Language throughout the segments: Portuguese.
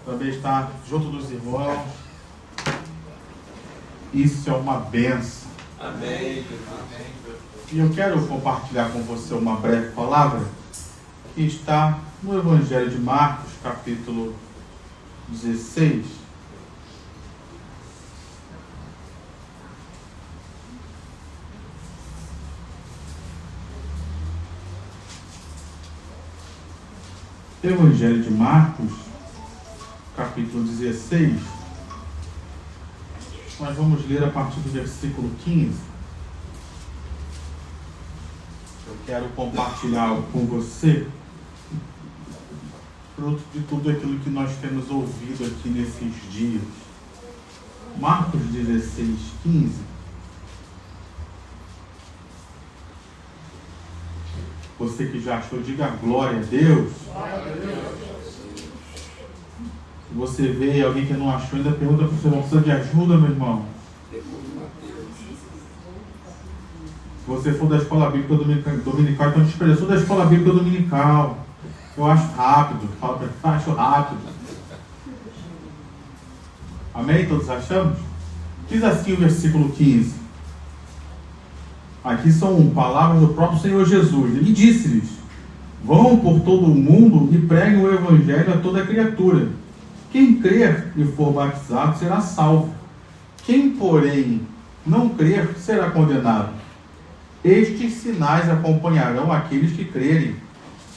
também está junto dos irmãos. Isso é uma bênção. Amém. E eu quero compartilhar com você uma breve palavra que está no Evangelho de Marcos, capítulo 16. Evangelho de Marcos, capítulo 16. Nós vamos ler a partir do versículo 15. Eu quero compartilhar com você fruto de tudo aquilo que nós temos ouvido aqui nesses dias. Marcos 16, 15. Você que já achou, diga glória a Deus. Se você vê alguém que não achou, ainda pergunta para você: não precisa de ajuda, meu irmão? Se você for da escola bíblica dominical, então te eu sou da escola bíblica dominical. Eu acho rápido. Fala para mim, acho rápido. Amém? Todos achamos? Diz assim o versículo 15. Aqui são palavras do próprio Senhor Jesus. Ele disse-lhes: vão por todo o mundo e preguem o evangelho a toda criatura. Quem crer e for batizado será salvo. Quem, porém, não crer será condenado. Estes sinais acompanharão aqueles que crerem.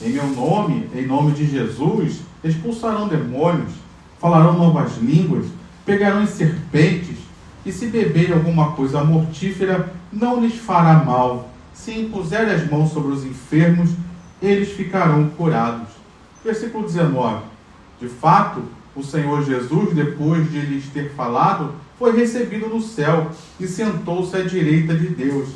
Em meu nome, em nome de Jesus, expulsarão demônios, falarão novas línguas, pegarão em serpentes, e se beberem alguma coisa mortífera, não lhes fará mal. Se impuserem as mãos sobre os enfermos, eles ficarão curados. Versículo 19. De fato, o Senhor Jesus, depois de lhes ter falado, foi recebido no céu e sentou-se à direita de Deus.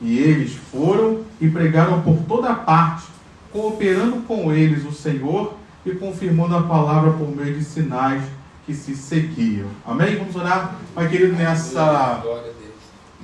E eles foram e pregaram por toda a parte, cooperando com eles o Senhor e confirmando a palavra por meio de sinais que se seguiam. Amém? Vamos orar. Pai querido, nessa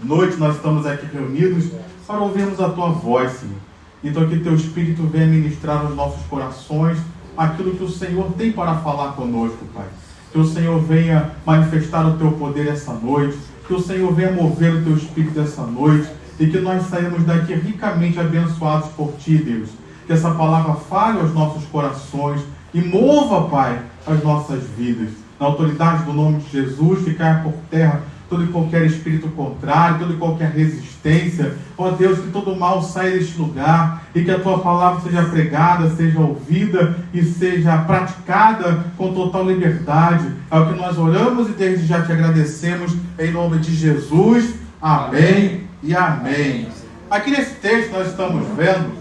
noite nós estamos aqui reunidos para ouvirmos a Tua voz, Senhor. Então que Teu Espírito venha ministrar nos nossos corações aquilo que o Senhor tem para falar conosco, Pai. Que o Senhor venha manifestar o Teu poder essa noite, que o Senhor venha mover o Teu Espírito essa noite e que nós saímos daqui ricamente abençoados por Ti, Deus. Que essa palavra fale aos nossos corações e mova, Pai, as nossas vidas. Na autoridade do nome de Jesus, que caia por terra todo e qualquer espírito contrário, toda e qualquer resistência. Ó Deus, que todo mal saia deste lugar e que a Tua palavra seja pregada, seja ouvida e seja praticada com total liberdade. É o que nós oramos e desde já te agradecemos em nome de Jesus. Amém e amém. Aqui nesse texto nós estamos vendo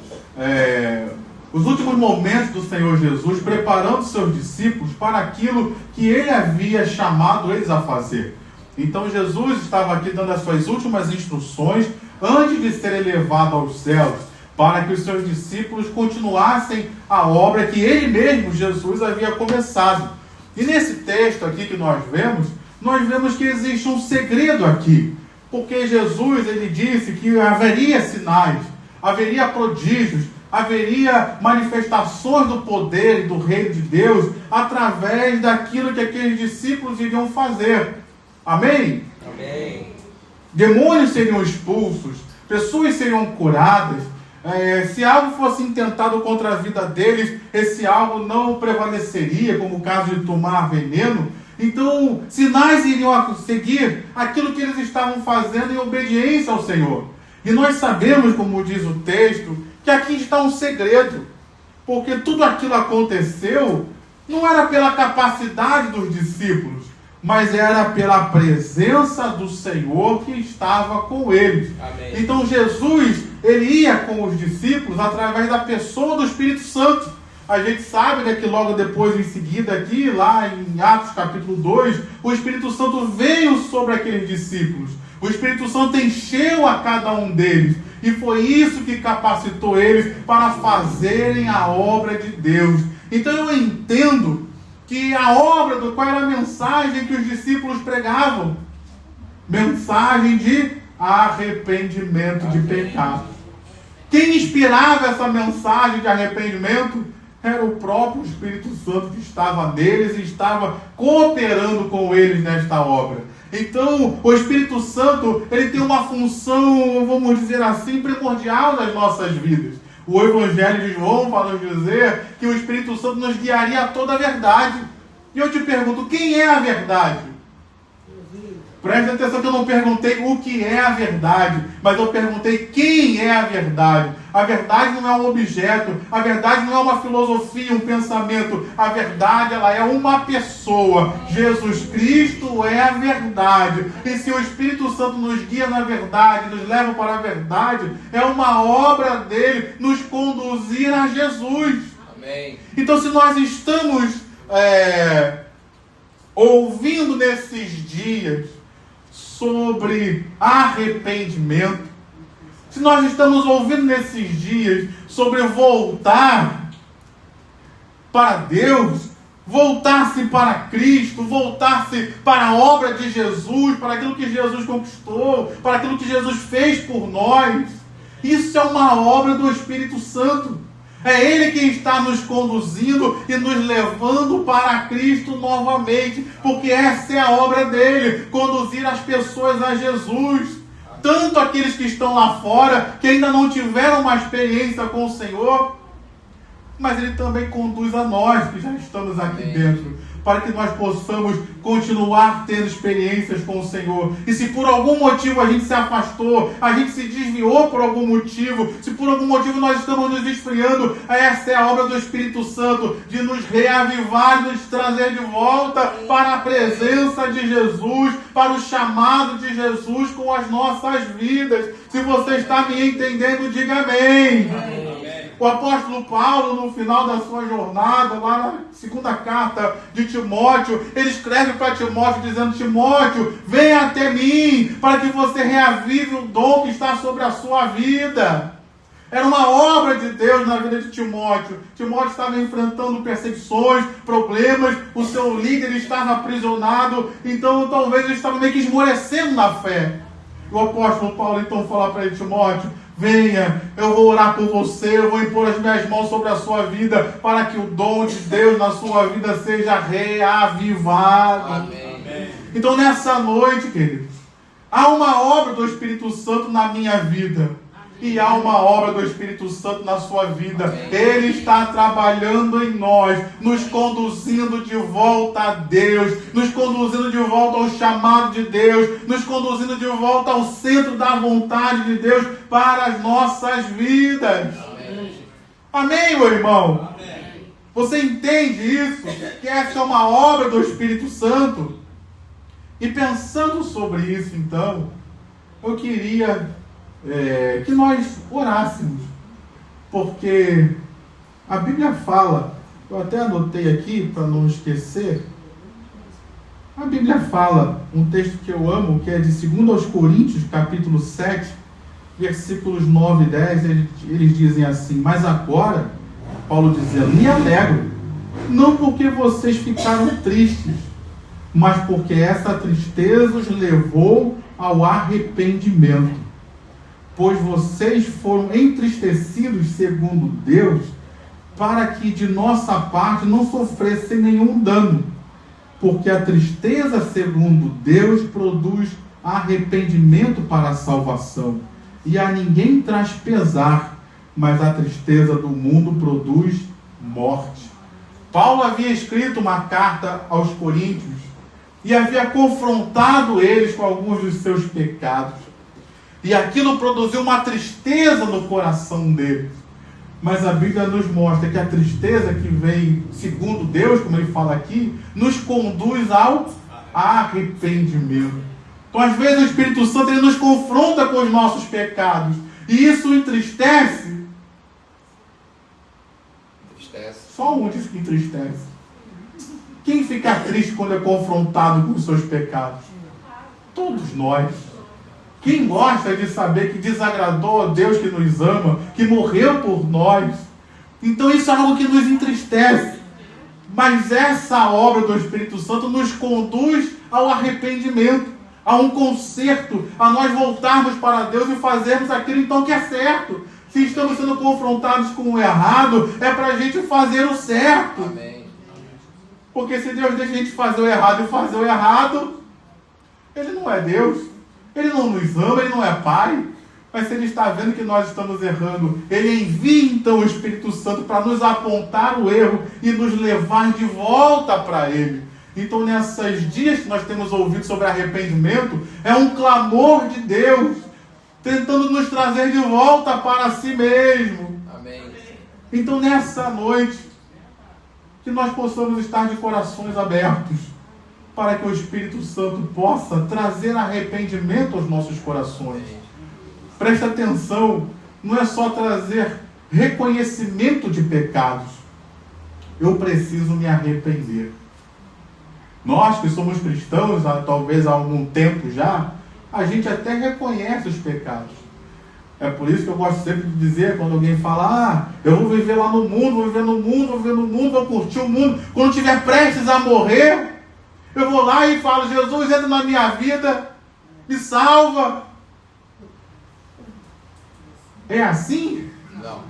os últimos momentos do Senhor Jesus preparando seus discípulos para aquilo que Ele havia chamado eles a fazer. Então Jesus estava aqui dando as suas últimas instruções antes de ser elevado aos céus, para que os seus discípulos continuassem a obra que Ele mesmo, Jesus, havia começado. E nesse texto aqui que nós vemos que existe um segredo aqui, porque Jesus, Ele disse que haveria sinais, haveria prodígios, haveria manifestações do poder e do reino de Deus através daquilo que aqueles discípulos iriam fazer. Amém? Amém. Demônios seriam expulsos, pessoas seriam curadas. Se algo fosse intentado contra a vida deles, esse algo não prevaleceria, como o caso de tomar veneno. Então, sinais iriam seguir aquilo que eles estavam fazendo em obediência ao Senhor. E nós sabemos, como diz o texto, que aqui está um segredo, porque tudo aquilo aconteceu não era pela capacidade dos discípulos, mas era pela presença do Senhor que estava com eles. Amém. Então Jesus, Ele ia com os discípulos através da pessoa do Espírito Santo. A gente sabe, né, que logo depois, em seguida aqui, lá em Atos capítulo 2, o Espírito Santo veio sobre aqueles discípulos. O Espírito Santo encheu a cada um deles. E foi isso que capacitou eles para fazerem a obra de Deus. Então eu entendo que a obra, qual era a mensagem que os discípulos pregavam? Mensagem de arrependimento de pecado. Quem inspirava essa mensagem de arrependimento? Era o próprio Espírito Santo que estava neles e estava cooperando com eles nesta obra. Então, o Espírito Santo, ele tem uma função, vamos dizer assim, primordial nas nossas vidas. O Evangelho de João vai nos dizer que o Espírito Santo nos guiaria a toda a verdade. E eu te pergunto, quem é a verdade? Preste atenção que eu não perguntei o que é a verdade, mas eu perguntei quem é a verdade. A verdade não é um objeto, a verdade não é uma filosofia, um pensamento. A verdade, ela é uma pessoa. Jesus Cristo é a verdade. E se o Espírito Santo nos guia na verdade, nos leva para a verdade, é uma obra dele nos conduzir a Jesus. Amém. Então, se nós estamos ouvindo nesses dias sobre arrependimento, se nós estamos ouvindo nesses dias sobre voltar para Deus, voltar-se para Cristo, voltar-se para a obra de Jesus, para aquilo que Jesus conquistou, para aquilo que Jesus fez por nós, isso é uma obra do Espírito Santo. É Ele quem está nos conduzindo e nos levando para Cristo novamente, porque essa é a obra dele, conduzir as pessoas a Jesus. Tanto aqueles que estão lá fora, que ainda não tiveram uma experiência com o Senhor, mas Ele também conduz a nós, que já estamos aqui dentro, para que nós possamos continuar tendo experiências com o Senhor. E se por algum motivo a gente se afastou, a gente se desviou por algum motivo, se por algum motivo nós estamos nos esfriando, essa é a obra do Espírito Santo, de nos reavivar, nos trazer de volta para a presença de Jesus, para o chamado de Jesus com as nossas vidas. Se você está me entendendo, diga amém. Amém. O apóstolo Paulo, no final da sua jornada, lá na segunda carta de Timóteo, ele escreve para Timóteo dizendo: Timóteo, venha até mim, para que você reavive o dom que está sobre a sua vida. Era uma obra de Deus na vida de Timóteo. Timóteo estava enfrentando perseguições, problemas, o seu líder estava aprisionado, então talvez ele estava meio que esmorecendo na fé. O apóstolo Paulo então fala para ele: Timóteo, venha, eu vou orar por você, eu vou impor as minhas mãos sobre a sua vida, para que o dom de Deus na sua vida seja reavivado. Amém. Então nessa noite, queridos, há uma obra do Espírito Santo na minha vida. E há uma obra do Espírito Santo na sua vida. Ele está trabalhando em nós, nos conduzindo de volta a Deus, nos conduzindo de volta ao chamado de Deus, nos conduzindo de volta ao centro da vontade de Deus para as nossas vidas. Amém, amém, meu irmão? Amém. Você entende isso? Que essa é uma obra do Espírito Santo? E pensando sobre isso, então, eu queria que nós orássemos, porque a Bíblia fala, eu até anotei aqui para não esquecer, a Bíblia fala, um texto que eu amo, que é de 2 Coríntios, capítulo 7, versículos 9 e 10, eles dizem assim: mas agora, Paulo dizendo, me alegro, não porque vocês ficaram tristes, mas porque essa tristeza os levou ao arrependimento. Pois vocês foram entristecidos segundo Deus, para que de nossa parte não sofressem nenhum dano. Porque a tristeza segundo Deus produz arrependimento para a salvação. E a ninguém traz pesar, mas a tristeza do mundo produz morte. Paulo havia escrito uma carta aos Coríntios e havia confrontado eles com alguns dos seus pecados. E aquilo produziu uma tristeza no coração deles. Mas a Bíblia nos mostra que a tristeza que vem segundo Deus, como ele fala aqui, nos conduz ao arrependimento. Então, às vezes, o Espírito Santo ele nos confronta com os nossos pecados. E isso entristece. Só um diz que entristece. Quem fica triste quando é confrontado com os seus pecados? Todos nós. Quem gosta de saber que desagradou a Deus que nos ama, que morreu por nós? Então isso é algo que nos entristece. Mas essa obra do Espírito Santo nos conduz ao arrependimento, a um conserto, a nós voltarmos para Deus e fazermos aquilo então que é certo. Se estamos sendo confrontados com o errado, é para a gente fazer o certo. Amém. Porque se Deus deixa a gente fazer o errado e fazer o errado, Ele não é Deus. Ele não nos ama, Ele não é Pai. Mas se Ele está vendo que nós estamos errando, Ele envia então o Espírito Santo para nos apontar o erro e nos levar de volta para Ele. Então, nesses dias que nós temos ouvido sobre arrependimento, é um clamor de Deus, tentando nos trazer de volta para si mesmo. Amém. Então, nessa noite, que nós possamos estar de corações abertos, para que o Espírito Santo possa trazer arrependimento aos nossos corações. Presta atenção, não é só trazer reconhecimento de pecados. Eu preciso me arrepender. Nós que somos cristãos, talvez há algum tempo já, a gente até reconhece os pecados. É por isso que eu gosto sempre de dizer, quando alguém fala, eu vou viver lá no mundo, vou viver no mundo, vou viver no mundo, vou curtir o mundo. Quando estiver prestes a morrer, eu vou lá e falo, Jesus, entra na minha vida, me salva. É assim? Não.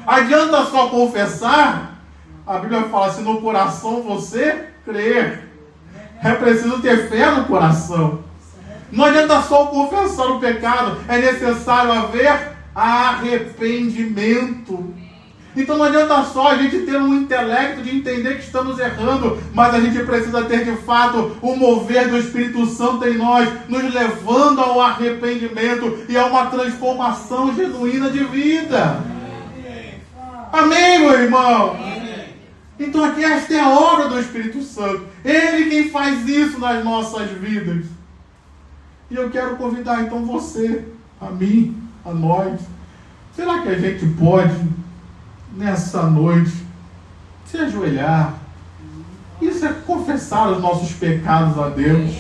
Adianta só confessar? A Bíblia fala, se no coração você crer. É preciso ter fé no coração. Não adianta só confessar o pecado, é necessário haver arrependimento. Então não adianta só a gente ter um intelecto de entender que estamos errando, mas a gente precisa ter de fato o mover do Espírito Santo em nós, nos levando ao arrependimento e a uma transformação genuína de vida. Amém, meu irmão? Então aqui esta é a obra do Espírito Santo. Ele quem faz isso nas nossas vidas. E eu quero convidar então você, a mim, a nós. Será que a gente pode, nessa noite, se ajoelhar? Isso é confessar os nossos pecados a Deus.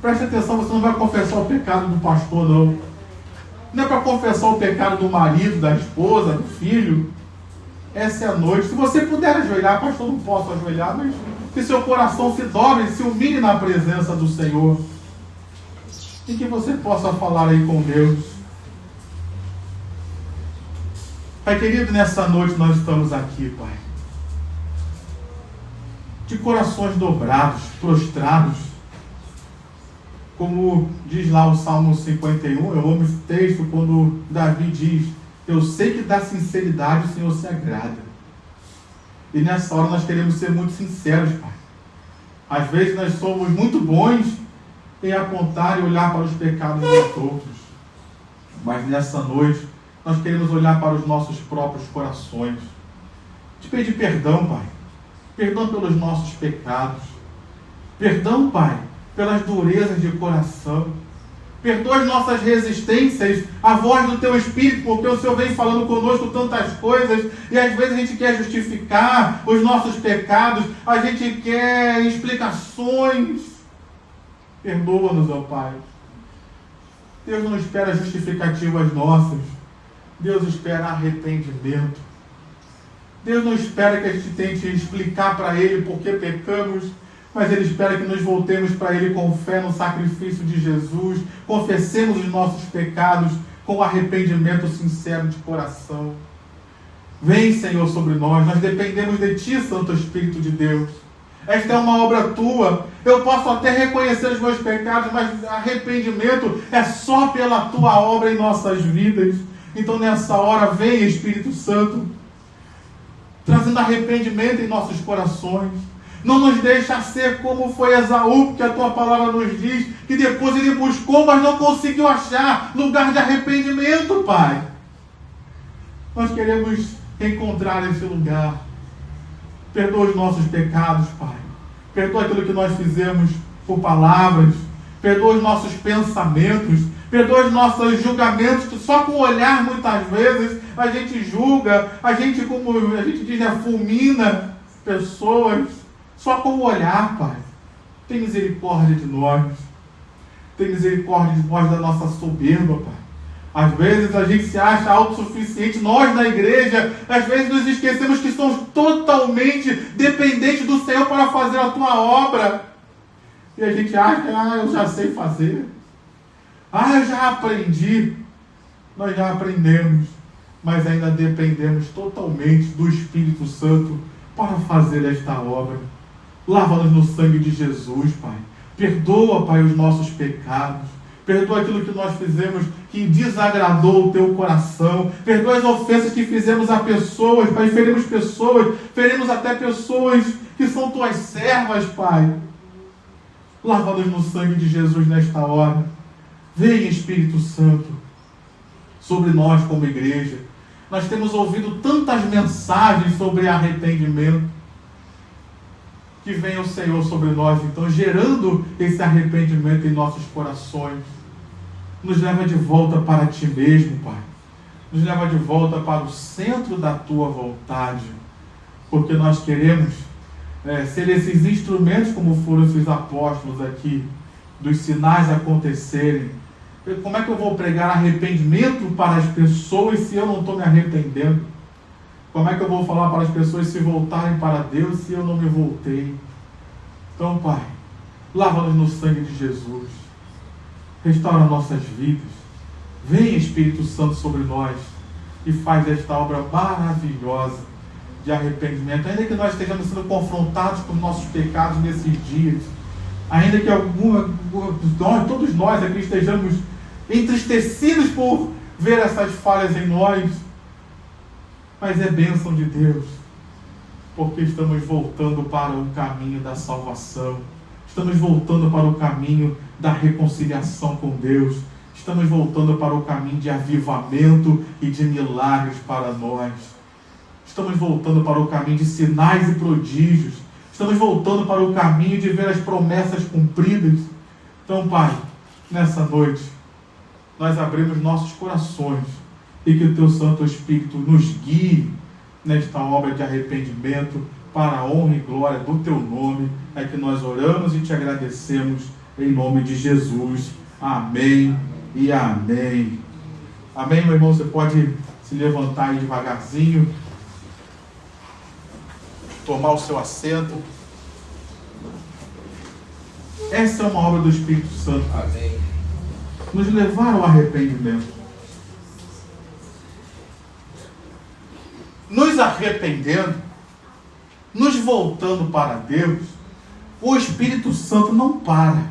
Preste atenção, você não vai confessar o pecado do pastor, não. Não é para confessar o pecado do marido, da esposa, do filho. Essa é a noite. Se você puder ajoelhar, pastor, não posso ajoelhar, mas que seu coração se dobre e se humilhe na presença do Senhor. E que você possa falar aí com Deus. Pai querido, nessa noite nós estamos aqui, Pai. De corações dobrados, prostrados. Como diz lá o Salmo 51, eu amo esse texto quando Davi diz, eu sei que da sinceridade o Senhor se agrada. E nessa hora nós queremos ser muito sinceros, Pai. Às vezes nós somos muito bons em apontar e olhar para os pecados dos outros. Mas nessa noite nós queremos olhar para os nossos próprios corações. Te pedir perdão, Pai. Perdão pelos nossos pecados. Perdão, Pai, pelas durezas de coração. Perdoa as nossas resistências à voz do Teu Espírito, porque o Senhor vem falando conosco tantas coisas, e às vezes a gente quer justificar os nossos pecados, a gente quer explicações. Perdoa-nos, ó Pai. Deus não espera justificativas nossas. Deus espera arrependimento. Deus não espera que a gente tente explicar para Ele por que pecamos, mas Ele espera que nos voltemos para Ele com fé no sacrifício de Jesus, confessemos os nossos pecados com arrependimento sincero de coração. Vem, Senhor, sobre nós dependemos de Ti, Santo Espírito de Deus. Esta é uma obra Tua. Eu posso até reconhecer os meus pecados, mas arrependimento é só pela Tua obra em nossas vidas. Então nessa hora, vem, Espírito Santo, trazendo arrependimento em nossos corações. Não nos deixa ser como foi Esaú, porque a Tua palavra nos diz que depois ele buscou, mas não conseguiu achar lugar de arrependimento, Pai. Nós queremos encontrar esse lugar. Perdoa os nossos pecados, Pai. Perdoa aquilo que nós fizemos por palavras. Perdoa os nossos pensamentos. Perdoa os nossos julgamentos, que só com o olhar, muitas vezes, a gente julga, a gente, como a gente diz, fulmina pessoas. Só com o olhar, Pai. Tem misericórdia de nós. Tem misericórdia de nós da nossa soberba, Pai. Às vezes a gente se acha autossuficiente. Nós na igreja, às vezes nos esquecemos que somos totalmente dependentes do Senhor para fazer a Tua obra. E a gente acha que eu já sei fazer. Eu já aprendi. nós já aprendemos, mas ainda dependemos totalmente do Espírito Santo para fazer esta obra. Lava-nos no sangue de Jesus, Pai. Perdoa, Pai, os nossos pecados. Perdoa aquilo que nós fizemos que desagradou o Teu coração. Perdoa as ofensas que fizemos a pessoas, Pai. Ferimos até pessoas que são Tuas servas, Pai. Lava-nos no sangue de Jesus nesta hora. Vem, Espírito Santo, sobre nós como igreja. Nós temos ouvido tantas mensagens sobre arrependimento. Que venha o Senhor sobre nós, então, gerando esse arrependimento em nossos corações. Nos leva de volta para Ti mesmo, Pai. Nos leva de volta para o centro da Tua vontade. Porque nós queremos ser esses instrumentos, como foram esses apóstolos aqui, dos sinais acontecerem. Como é que eu vou pregar arrependimento para as pessoas se eu não estou me arrependendo? Como é que eu vou falar para as pessoas se voltarem para Deus se eu não me voltei? Então, Pai, lava-nos no sangue de Jesus. Restaura nossas vidas. Vem, Espírito Santo, sobre nós e faz esta obra maravilhosa de arrependimento. Ainda que nós estejamos sendo confrontados por nossos pecados nesses dias, ainda que todos nós aqui estejamos entristecidos por ver essas falhas em nós, mas é bênção de Deus, porque estamos voltando para o caminho da salvação, estamos voltando para o caminho da reconciliação com Deus, estamos voltando para o caminho de avivamento e de milagres para nós, estamos voltando para o caminho de sinais e prodígios, estamos voltando para o caminho de ver as promessas cumpridas. Então, Pai, nessa noite, nós abrimos nossos corações e que o Teu Santo Espírito nos guie nesta obra de arrependimento para a honra e glória do Teu nome. É que nós oramos e Te agradecemos em nome de Jesus. Amém e amém. Amém, meu irmão? Você pode se levantar aí devagarzinho, tomar o seu assento. Essa é uma obra do Espírito Santo. Amém. Nos levar ao arrependimento. Nos arrependendo, nos voltando para Deus, o Espírito Santo não para.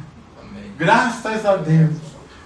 Amém. Graças a Deus.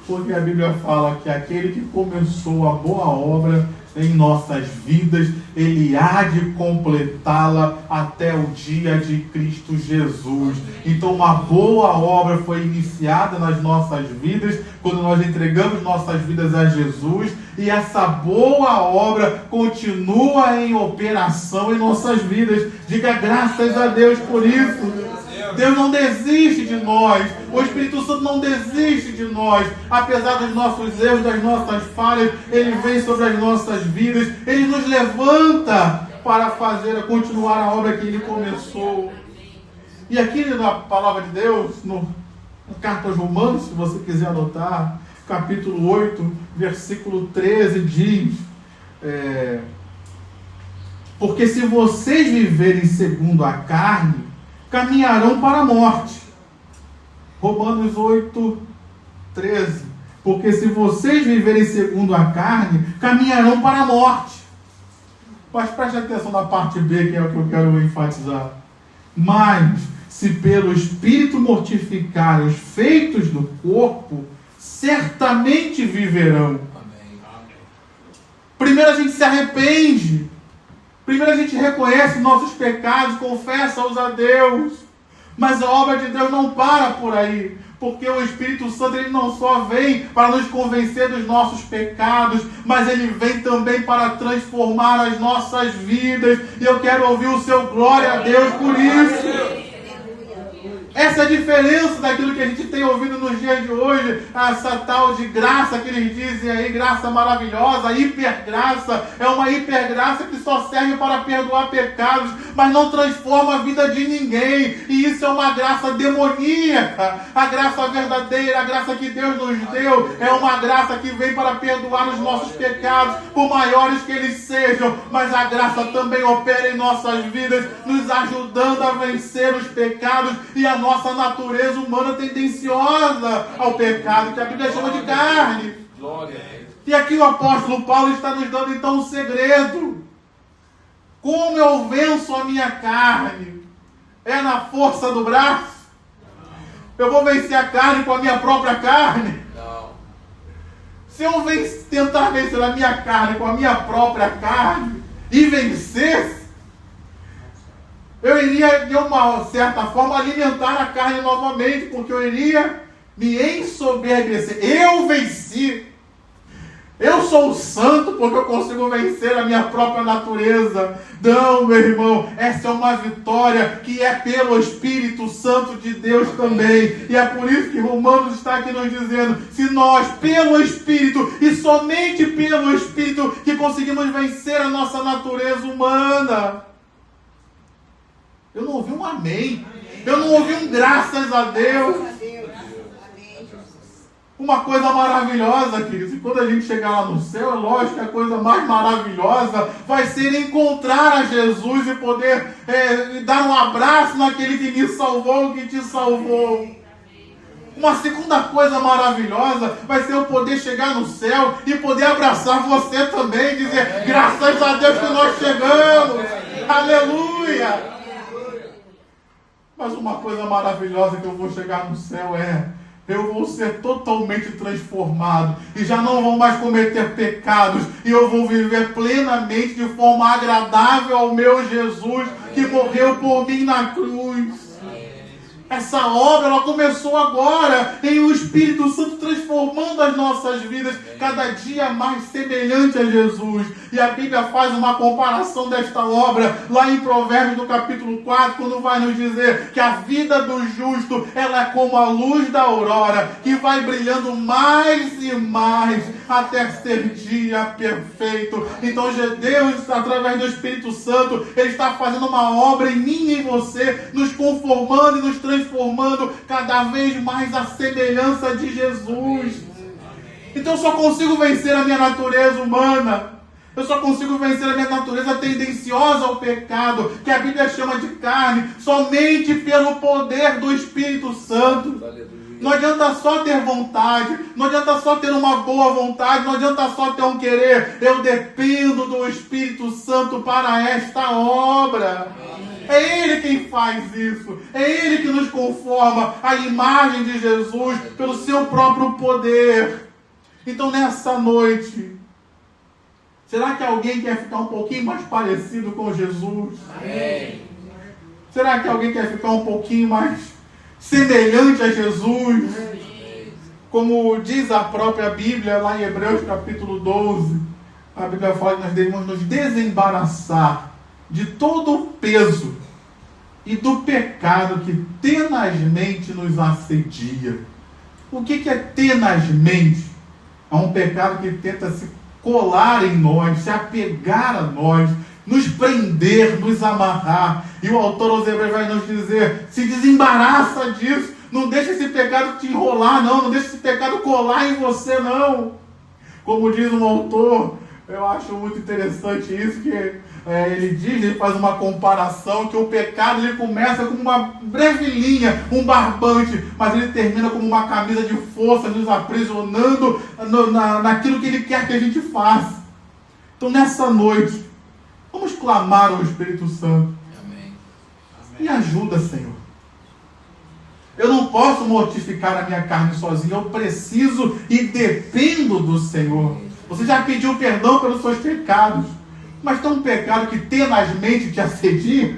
Porque a Bíblia fala que aquele que começou a boa obra em nossas vidas, Ele há de completá-la até o dia de Cristo Jesus. Então uma boa obra foi iniciada nas nossas vidas, quando nós entregamos nossas vidas a Jesus, e essa boa obra continua em operação em nossas vidas. Diga graças a Deus por isso. Deus não desiste de nós. O Espírito Santo não desiste de nós. Apesar dos nossos erros, das nossas falhas, Ele vem sobre as nossas vidas. Ele nos levanta para continuar a obra que Ele começou. E aqui na palavra de Deus, no carta aos Romanos, se você quiser anotar, capítulo 8, versículo 13, diz: porque se vocês viverem segundo a carne, caminharão para a morte. Romanos 8, 13. Porque se vocês viverem segundo a carne, caminharão para a morte. Mas preste atenção na parte B, que é o que eu quero enfatizar. Mas, se pelo Espírito mortificarem os feitos do corpo, certamente viverão. Amém. Primeiro a gente se arrepende. Primeiro a gente reconhece nossos pecados, confessa-os a Deus. Mas a obra de Deus não para por aí. Porque o Espírito Santo, ele não só vem para nos convencer dos nossos pecados, mas ele vem também para transformar as nossas vidas. E eu quero ouvir o seu glória a Deus por isso. Essa é a diferença daquilo que a gente tem ouvido nos dias de hoje, essa tal de graça que eles dizem aí, graça maravilhosa, hipergraça. É uma hipergraça que só serve para perdoar pecados, mas não transforma a vida de ninguém. E isso é uma graça demoníaca. A graça verdadeira, a graça que Deus nos deu, é uma graça que vem para perdoar os nossos pecados, por maiores que eles sejam. Mas a graça também opera em nossas vidas, nos ajudando a vencer os pecados e a nossa natureza humana tendenciosa ao pecado, que a Bíblia chama de carne. Glória a Deus. E aqui o apóstolo Paulo está nos dando então um segredo. Como eu venço a minha carne? É na força do braço? Eu vou vencer a carne com a minha própria carne? Não. Se eu tentar vencer a minha carne com a minha própria carne e vencesse, eu iria, de uma certa forma, alimentar a carne novamente, porque eu iria me ensoberbecer. Eu venci. Eu sou santo porque eu consigo vencer a minha própria natureza. Não, meu irmão, essa é uma vitória que é pelo Espírito Santo de Deus também. E é por isso que Romanos está aqui nos dizendo, se nós, pelo Espírito, e somente pelo Espírito, que conseguimos vencer a nossa natureza humana. Eu não ouvi um amém. Eu não ouvi um graças a Deus. Uma coisa maravilhosa, queridos. E quando a gente chegar lá no céu, é lógico que a coisa mais maravilhosa vai ser encontrar a Jesus e poder dar um abraço naquele que me salvou, que te salvou. Uma segunda coisa maravilhosa vai ser eu poder chegar no céu e poder abraçar você também, dizer, graças a Deus que nós chegamos. Aleluia! Mas uma coisa maravilhosa que eu vou chegar no céu eu vou ser totalmente transformado e já não vou mais cometer pecados e eu vou viver plenamente de forma agradável ao meu Jesus que morreu por mim na cruz. Essa obra, ela começou agora, em o Espírito Santo transformando as nossas vidas cada dia mais semelhante a Jesus. E a Bíblia faz uma comparação desta obra lá em Provérbios, no capítulo 4, quando vai nos dizer que a vida do justo, ela é como a luz da aurora, que vai brilhando mais e mais até ser dia perfeito. Então Deus, através do Espírito Santo, Ele está fazendo uma obra em mim e em você, nos conformando e nos transformando cada vez mais à semelhança de Jesus. Então eu só consigo vencer a minha natureza humana. Eu só consigo vencer a minha natureza tendenciosa ao pecado, que a Bíblia chama de carne, somente pelo poder do Espírito Santo. Não adianta só ter vontade, não adianta só ter uma boa vontade, não adianta só ter um querer. Eu dependo do Espírito Santo para esta obra. É Ele quem faz isso. É Ele que nos conforma à imagem de Jesus pelo seu próprio poder. Então nessa noite, será que alguém quer ficar um pouquinho mais parecido com Jesus? Amém. Será que alguém quer ficar um pouquinho mais semelhante a Jesus? Como diz a própria Bíblia, lá em Hebreus capítulo 12, a Bíblia fala que nós devemos nos desembaraçar de todo o peso e do pecado que tenazmente nos assedia. O que é tenazmente? É um pecado que tenta se colar em nós, se apegar a nós, nos prender, nos amarrar. E o autor aos Hebreus vai nos dizer, se desembaraça disso, não deixa esse pecado te enrolar, não deixa esse pecado colar em você, não. Como diz um autor, eu acho muito interessante isso, que ele faz uma comparação, que o pecado ele começa como uma breve linha, um barbante, mas ele termina como uma camisa de força, nos aprisionando naquilo que ele quer que a gente faça. Então nessa noite, vamos clamar ao Espírito Santo. Amém. Me ajuda, Senhor. Eu não posso mortificar a minha carne sozinho, eu preciso e dependo do Senhor. Você já pediu perdão pelos seus pecados, mas tem um pecado que tenazmente te assedia?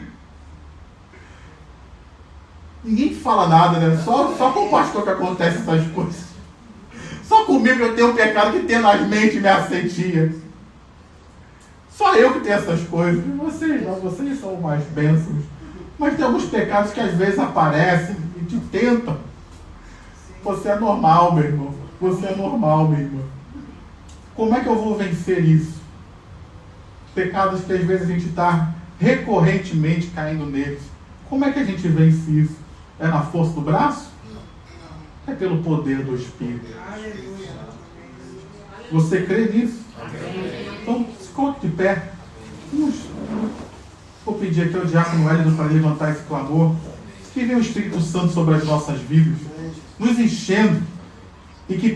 Ninguém fala nada, né? Só com o pastor que acontece essas coisas. Só comigo eu tenho um pecado que tenazmente me assedia. Só eu que tenho essas coisas. Vocês são mais bênçãos. Mas tem alguns pecados que às vezes aparecem e te tentam. Você é normal, meu irmão. Você é normal, meu irmão. Como é que eu vou vencer isso? Pecados que às vezes a gente está recorrentemente caindo neles. Como é que a gente vence isso? É na força do braço? É pelo poder do Espírito. Você crê nisso? Então, se coloque de pé. Vou pedir aqui ao diácono Hélio para levantar esse clamor. Que venha o Espírito Santo sobre as nossas vidas, nos enchendo, e que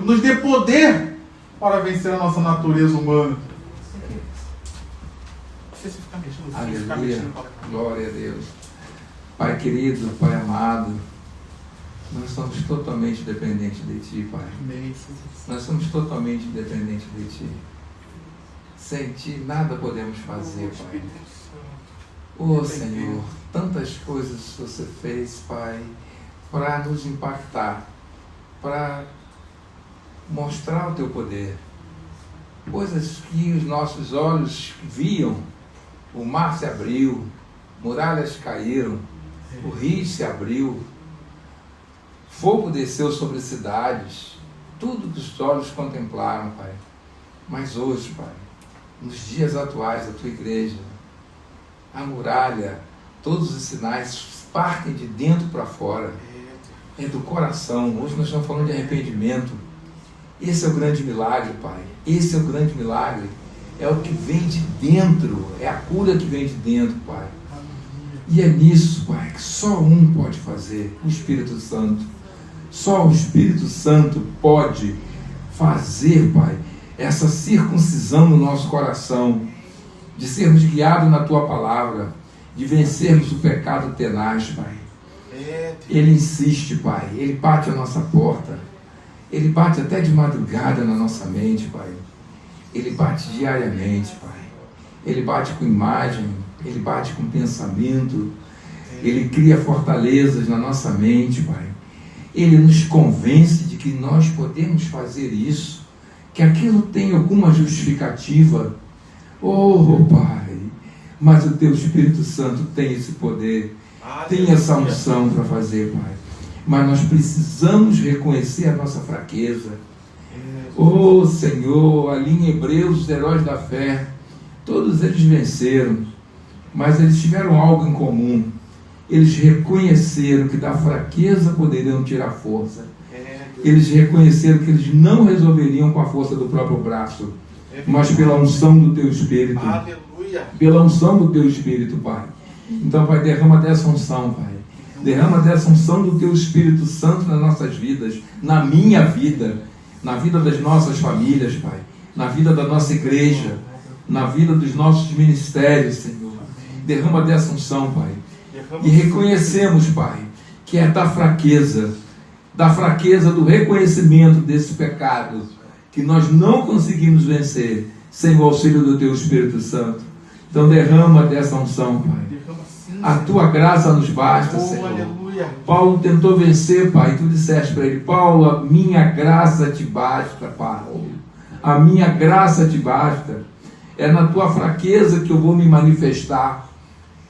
nos dê poder para vencer a nossa natureza humana. Você ficar mexendo, aleluia, glória a Deus. Pai querido, Pai amado, nós somos totalmente dependentes de Ti, Pai. Nós somos totalmente dependentes de Ti. Sem Ti nada podemos fazer, Pai. Oh Senhor, tantas coisas Você fez, Pai, para nos impactar, para mostrar o Teu poder. Coisas que os nossos olhos viam. O mar se abriu, muralhas caíram, o rio se abriu, fogo desceu sobre cidades, tudo que os olhos contemplaram, Pai. Mas hoje, Pai, nos dias atuais da Tua igreja, a muralha, todos os sinais partem de dentro para fora, é do coração. Hoje nós estamos falando de arrependimento. Esse é o grande milagre, Pai. Esse é o grande milagre. É o que vem de dentro, é a cura que vem de dentro, Pai. E é nisso, Pai, que só um pode fazer, o Espírito Santo. Só o Espírito Santo pode fazer, Pai, essa circuncisão no nosso coração, de sermos guiados na Tua palavra, de vencermos o pecado tenaz, Pai. Ele insiste, Pai, Ele bate a nossa porta, Ele bate até de madrugada na nossa mente, Pai. Ele bate diariamente, Pai. Ele bate com imagem, Ele bate com pensamento, Ele cria fortalezas na nossa mente, Pai. Ele nos convence de que nós podemos fazer isso, que aquilo tem alguma justificativa. Oh, Pai, mas o Teu Espírito Santo tem esse poder, tem essa unção para fazer, Pai. Mas nós precisamos reconhecer a nossa fraqueza. Oh, Senhor, ali em Hebreus, os heróis da fé, todos eles venceram, mas eles tiveram algo em comum. Eles reconheceram que da fraqueza poderiam tirar força. Eles reconheceram que eles não resolveriam com a força do próprio braço, mas pela unção do Teu Espírito. Aleluia. Pela unção do Teu Espírito, Pai. Então, Pai, derrama dessa unção, Pai. Derrama dessa unção do Teu Espírito Santo nas nossas vidas, na minha vida, na vida das nossas famílias, Pai, na vida da nossa igreja, na vida dos nossos ministérios, Senhor. Derrama dessa unção, Pai. E reconhecemos, Pai, que é da fraqueza do reconhecimento desse pecado, que nós não conseguimos vencer sem o auxílio do Teu Espírito Santo. Então derrama dessa unção, Pai. A Tua graça nos basta, Senhor. Paulo tentou vencer, Pai, e Tu disseste para ele: Paulo, a minha graça te basta, Paulo. A minha graça te basta. É na Tua fraqueza que eu vou me manifestar.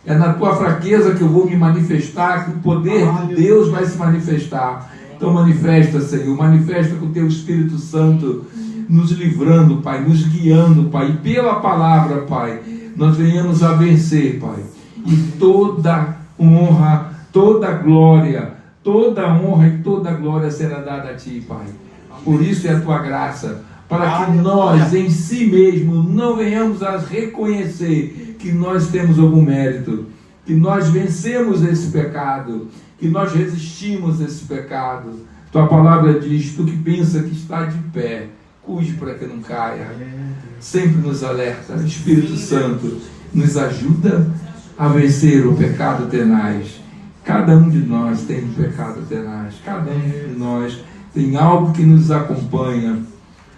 É na Tua fraqueza que eu vou me manifestar, que o poder de Deus vai se manifestar. Então manifesta, Senhor, manifesta com o Teu Espírito Santo, nos livrando, Pai, nos guiando, Pai, e pela palavra, Pai, nós venhamos a vencer, Pai. E toda honra, toda glória e toda glória será dada a Ti, Pai. Por isso é a Tua graça, para que nós em si mesmo não venhamos a reconhecer que nós temos algum mérito, que nós vencemos esse pecado, que nós resistimos a esse pecado. Tua palavra diz: tu que pensa que está de pé, cuide para que não caia. Sempre nos alerta. Espírito Santo nos ajuda a vencer o pecado tenaz. Cada um de nós tem um pecado tenaz. Cada um de nós tem algo que nos acompanha.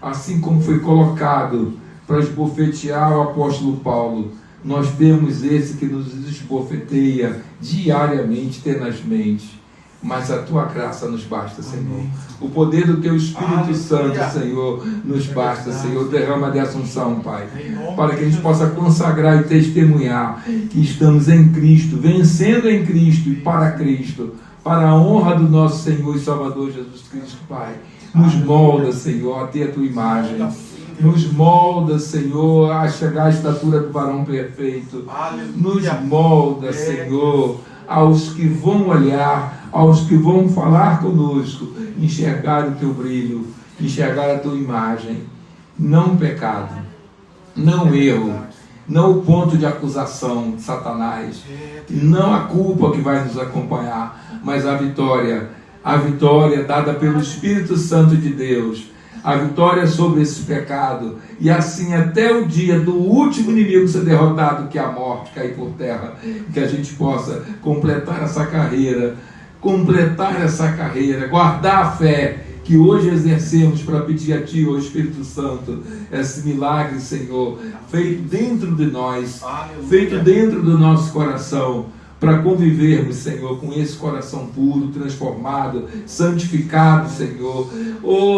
Assim como foi colocado para esbofetear o apóstolo Paulo, nós temos esse que nos esbofeteia diariamente, tenazmente. Mas a Tua graça nos basta, Senhor. O poder do Teu Espírito Santo, Senhor, nos basta, Senhor. Derrama dessa unção, Pai, para que a gente possa consagrar e testemunhar que estamos em Cristo, vencendo em Cristo e para Cristo, para a honra do nosso Senhor e Salvador Jesus Cristo, Pai. Nos molda, Senhor, a ter a Tua imagem. Nos molda, Senhor, a chegar à estatura do varão perfeito. Nos molda, Senhor, aos que vão olhar, aos que vão falar conosco, enxergar o Teu brilho, enxergar a Tua imagem. Não o pecado, não o erro, não o ponto de acusação de Satanás, não a culpa que vai nos acompanhar, mas a vitória dada pelo Espírito Santo de Deus, a vitória sobre esse pecado, e assim até o dia do último inimigo ser derrotado, que é a morte, cair por terra, que a gente possa completar essa carreira, guardar a fé que hoje exercemos para pedir a Ti, ó Espírito Santo, esse milagre, Senhor, feito dentro de nós, feito dentro do nosso coração, para convivermos, Senhor, com esse coração puro, transformado, santificado, Senhor,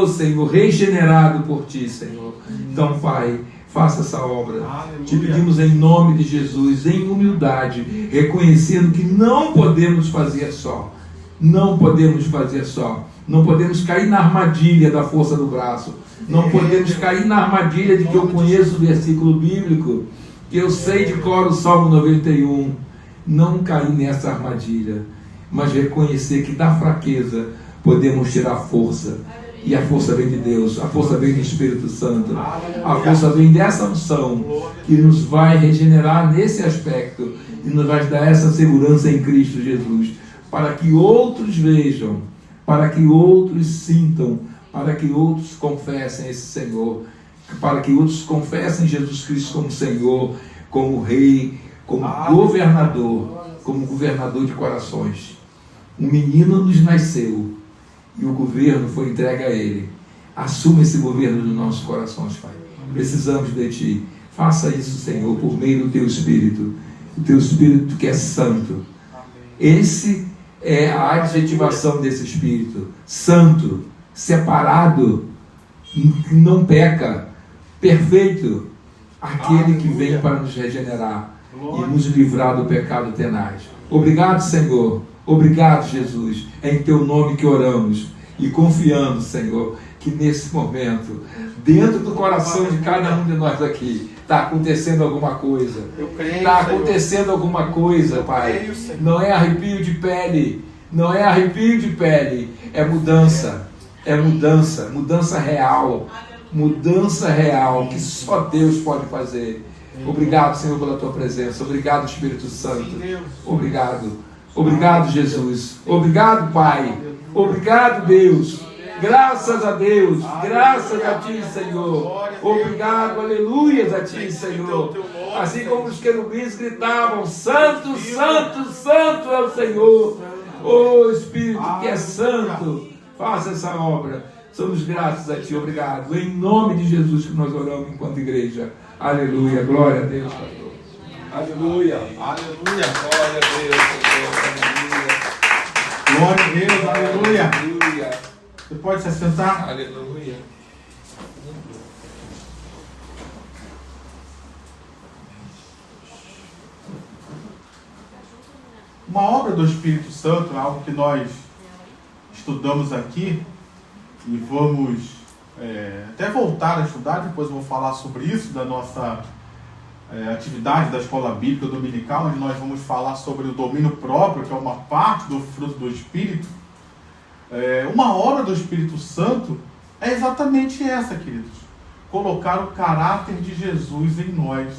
Senhor, regenerado por Ti, Senhor. Então, Pai, faça essa obra. Te pedimos em nome de Jesus, em humildade, reconhecendo que não podemos fazer só. Não podemos fazer só. Não podemos cair na armadilha da força do braço. Não podemos cair na armadilha de que eu conheço o versículo bíblico, que eu sei de cor o Salmo 91. Não cair nessa armadilha, mas reconhecer que da fraqueza podemos tirar força. E a força vem de Deus, a força vem do Espírito Santo, a força vem dessa unção que nos vai regenerar nesse aspecto e nos vai dar essa segurança em Cristo Jesus, para que outros vejam, para que outros sintam, para que outros confessem esse Senhor, para que outros confessem Jesus Cristo como Senhor, como Rei, como governador de corações. Um menino nos nasceu e o governo foi entregue a Ele. Assuma esse governo dos nossos corações, Pai. Precisamos de Ti. Faça isso, Senhor, por meio do Teu Espírito, o Teu Espírito que é santo. Esse é a adjetivação desse Espírito: santo, separado, que não peca, perfeito, aquele que vem para nos regenerar e nos livrar do pecado tenaz. Obrigado, Senhor. Obrigado, Jesus. É em Teu nome que oramos e confiando, Senhor, que nesse momento, dentro do coração de cada um de nós aqui, está acontecendo alguma coisa. Está acontecendo alguma coisa, Pai. Não é arrepio de pele. Não é arrepio de pele. É mudança. É mudança. Mudança real. Mudança real que só Deus pode fazer. Obrigado, Senhor, pela Tua presença. Obrigado, Espírito Santo. Obrigado. Obrigado, Jesus. Obrigado, Pai. Obrigado, Deus. Graças a Deus. Graças a Ti, Senhor. Obrigado, aleluias a Ti, Senhor. Assim como os querubins gritavam: Santo, Santo, Santo é o Senhor. Oh, Espírito que é santo, faça essa obra. Somos gratos a Ti. Obrigado. Em nome de Jesus que nós oramos enquanto igreja. Aleluia. Glória a Deus, pastor. Aleluia. Aleluia. Glória a Deus, Senhor. Aleluia. Glória a Deus. Aleluia. Aleluia. Você pode se assentar? Aleluia. Uma obra do Espírito Santo é algo que nós estudamos aqui e vamos até voltar a estudar. Depois eu vou falar sobre isso, da nossa atividade da Escola Bíblica Dominical, onde nós vamos falar sobre o domínio próprio, que é uma parte do fruto do Espírito. Uma obra do Espírito Santo é exatamente essa, queridos: colocar o caráter de Jesus em nós.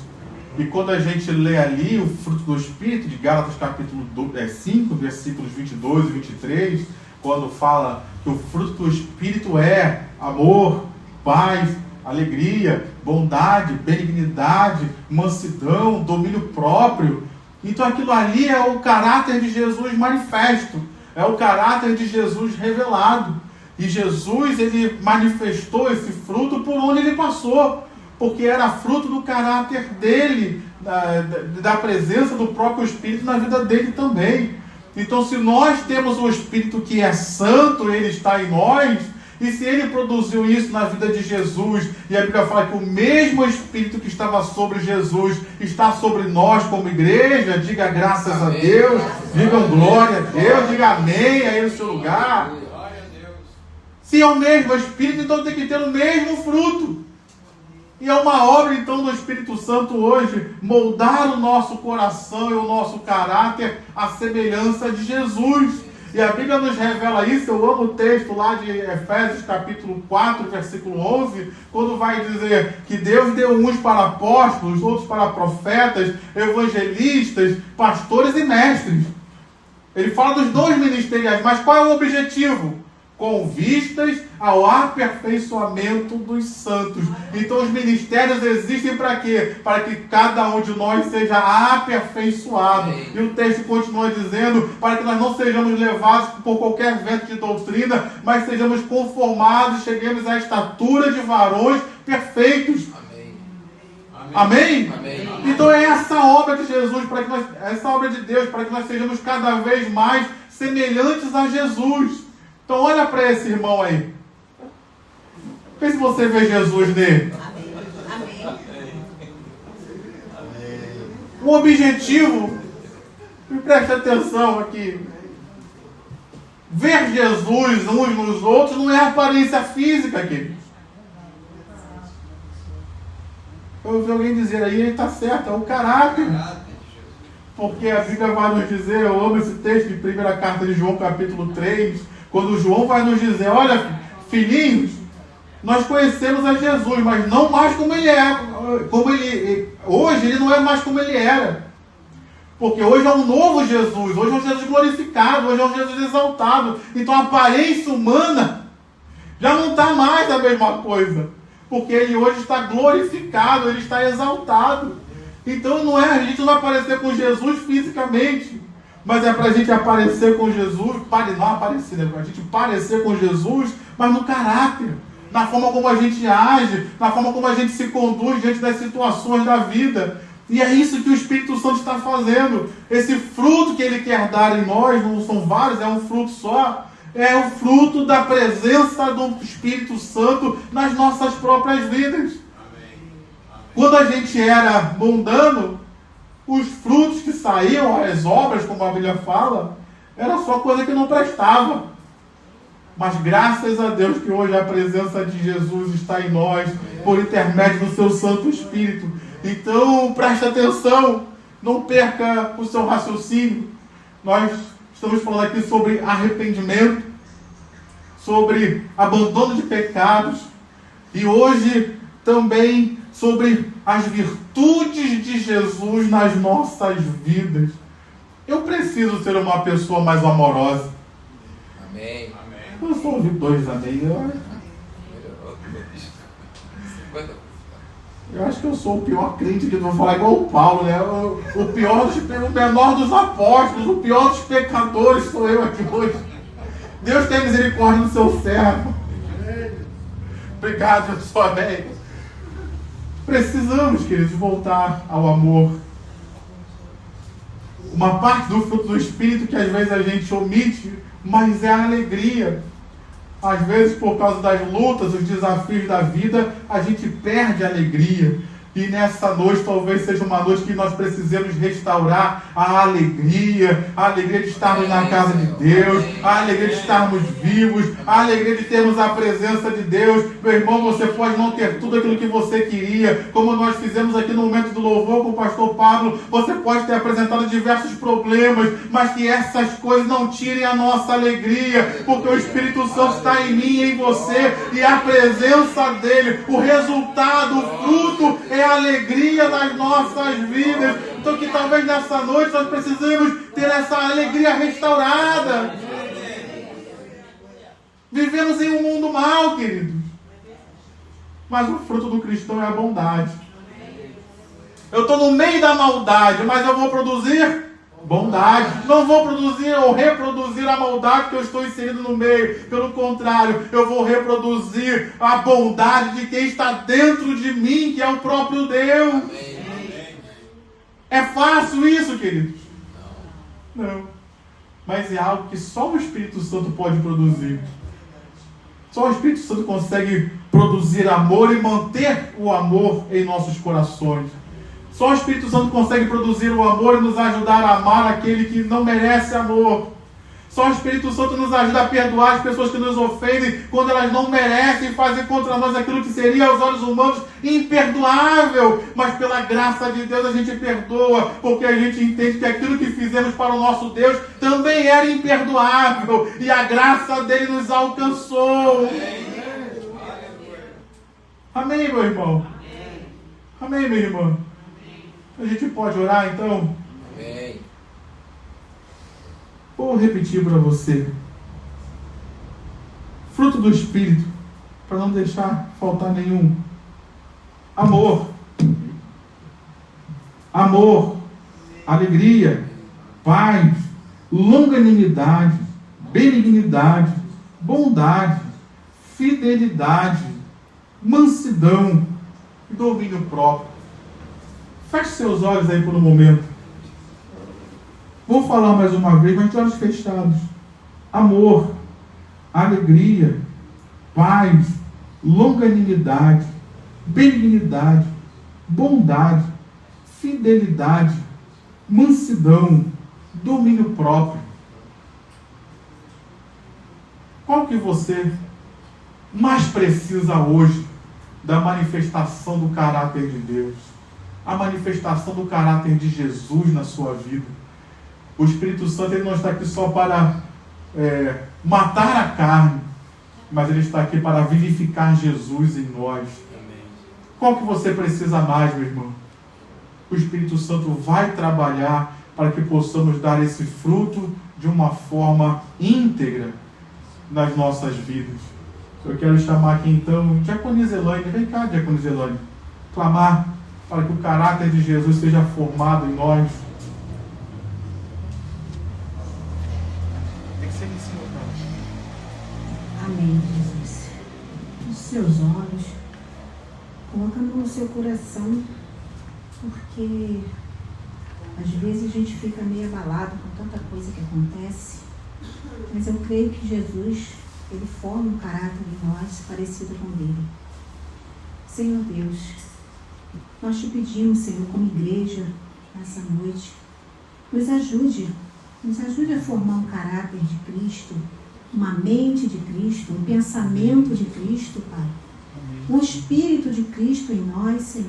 E quando a gente lê ali o fruto do Espírito, de Gálatas capítulo 5, versículos 22 e 23, quando fala que o fruto do Espírito é amor, paz, alegria, bondade, benignidade, mansidão, domínio próprio. Então aquilo ali é o caráter de Jesus manifesto, é o caráter de Jesus revelado. E Jesus, ele manifestou esse fruto por onde ele passou, porque era fruto do caráter dele, da presença do próprio Espírito na vida dele também. Então, se nós temos um Espírito que é santo, ele está em nós, e se ele produziu isso na vida de Jesus, e a Bíblia fala que o mesmo Espírito que estava sobre Jesus está sobre nós como igreja, diga graças amém a Deus, digam glória a Deus, diga amém aí no seu lugar. Se é o mesmo Espírito, então tem que ter o mesmo fruto. E é uma obra, então, do Espírito Santo hoje, moldar o nosso coração e o nosso caráter à semelhança de Jesus. E a Bíblia nos revela isso. Eu amo o texto lá de Efésios capítulo 4, versículo 11, quando vai dizer que Deus deu uns para apóstolos, outros para profetas, evangelistas, pastores e mestres. Ele fala dos dons ministeriais, mas qual é o objetivo? com vistas ao aperfeiçoamento dos santos. Então os ministérios existem para quê? Para que cada um de nós seja aperfeiçoado. E o texto continua dizendo, para que nós não sejamos levados por qualquer vento de doutrina, mas sejamos conformados, cheguemos à estatura de varões perfeitos. Amém? Amém? Então é essa obra de Jesus, essa obra de Deus, para que nós sejamos cada vez mais semelhantes a Jesus. Então olha para esse irmão aí. Vê se você vê Jesus nele. Amém. O objetivo, me preste atenção aqui, ver Jesus uns nos outros não é aparência física, queridos. Eu ouvi alguém dizer aí, ele está certo, é o caráter. Porque a Bíblia vai nos dizer, eu amo esse texto de primeira carta de João, capítulo 3, quando João vai nos dizer, olha, filhinhos, nós conhecemos a Jesus, mas não mais como ele é. Hoje ele não é mais como ele era. Porque hoje é um novo Jesus, hoje é um Jesus glorificado, hoje é um Jesus exaltado. Então a aparência humana já não está mais a mesma coisa. Porque ele hoje está glorificado, ele está exaltado. Então não é, a gente não vai aparecer com Jesus fisicamente, mas é para a gente aparecer com Jesus, não aparecer, né? Para a gente parecer com Jesus, mas no caráter, na forma como a gente age, na forma como a gente se conduz diante das situações da vida. E é isso que o Espírito Santo está fazendo. Esse fruto que ele quer dar em nós, não são vários, é um fruto só. É o fruto da presença do Espírito Santo nas nossas próprias vidas. Quando a gente era mundano, os frutos que saíam, as obras, como a Bíblia fala, era só coisa que não prestava. Mas graças a Deus que hoje a presença de Jesus está em nós, por intermédio do seu Santo Espírito. Então, preste atenção, não perca o seu raciocínio. Nós estamos falando aqui sobre arrependimento, sobre abandono de pecados, e hoje também sobre as virtudes de Jesus nas nossas vidas. Eu preciso ser uma pessoa mais amorosa. Amém. Eu só ouvi 2 amém. Eu acho que eu sou o pior crente que vou falar igual o Paulo, né? O menor dos apóstolos, o pior dos pecadores sou eu aqui hoje. Deus tem misericórdia do seu servo. Obrigado, eu sou amém. Precisamos, queridos, voltar ao amor. Uma parte do fruto do Espírito que às vezes a gente omite, mas é a alegria. Às vezes, por causa das lutas, os desafios da vida, a gente perde a alegria. E nessa noite, talvez seja uma noite que nós precisemos restaurar a alegria de estarmos na casa de Deus, a alegria de estarmos vivos, a alegria de termos a presença de Deus. Meu irmão, você pode não ter tudo aquilo que você queria, como nós fizemos aqui no momento do louvor com o pastor Pablo. Você pode ter apresentado diversos problemas, mas que essas coisas não tirem a nossa alegria, porque o Espírito Santo está em mim e em você, e a presença dele, o resultado, o fruto é a alegria das nossas vidas. Então que talvez nessa noite nós precisamos ter essa alegria restaurada. Vivemos em um mundo mau, queridos, mas o fruto do cristão é a bondade. Eu estou no meio da maldade, mas eu vou produzir bondade. Não vou produzir ou reproduzir a maldade que eu estou inserido no meio. Pelo contrário, eu vou reproduzir a bondade de quem está dentro de mim, que é o próprio Deus. Amém. É fácil isso, queridos? Não. Mas é algo que só o Espírito Santo pode produzir. Só o Espírito Santo consegue produzir amor e manter o amor em nossos corações. Só o Espírito Santo consegue produzir o amor e nos ajudar a amar aquele que não merece amor. Só o Espírito Santo nos ajuda a perdoar as pessoas que nos ofendem quando elas não merecem, fazer contra nós aquilo que seria aos olhos humanos imperdoável. Mas pela graça de Deus a gente perdoa, porque a gente entende que aquilo que fizemos para o nosso Deus também era imperdoável, e a graça dele nos alcançou. Amém, meu irmão? Amém, minha irmã? A gente pode orar, então? Amém. Vou repetir para você. fruto do Espírito, para não deixar faltar nenhum. Amor. Amor, alegria, paz, longanimidade, benignidade, bondade, fidelidade, mansidão e domínio próprio. Feche seus olhos aí por um momento. Vou falar mais uma vez, mas de olhos fechados. Amor, alegria, paz, longanimidade, benignidade, bondade, fidelidade, mansidão, domínio próprio. Qual que você mais precisa hoje da manifestação do caráter de Deus? A manifestação do caráter de Jesus na sua vida. O Espírito Santo, ele não está aqui só para matar a carne, mas ele está aqui para vivificar Jesus em nós. Amém. Qual que você precisa mais, meu irmão? O Espírito Santo vai trabalhar para que possamos dar esse fruto de uma forma íntegra nas nossas vidas. Eu quero chamar aqui então Diaconisa Elaine. Vem cá, Diaconisa Elaine. Clamar para que o caráter de Jesus seja formado em nós. Tem que ser em cima, cara. Amém, Jesus. Os seus olhos, coloca a mão no seu coração, porque às vezes a gente fica meio abalado com tanta coisa que acontece, mas eu creio que Jesus, ele forma um caráter em nós parecido com o dele. Senhor Deus, nós te pedimos, Senhor, como igreja, nessa noite, nos ajude a formar um caráter de Cristo, uma mente de Cristo, um pensamento de Cristo, Pai. Um Espírito de Cristo em nós, Senhor.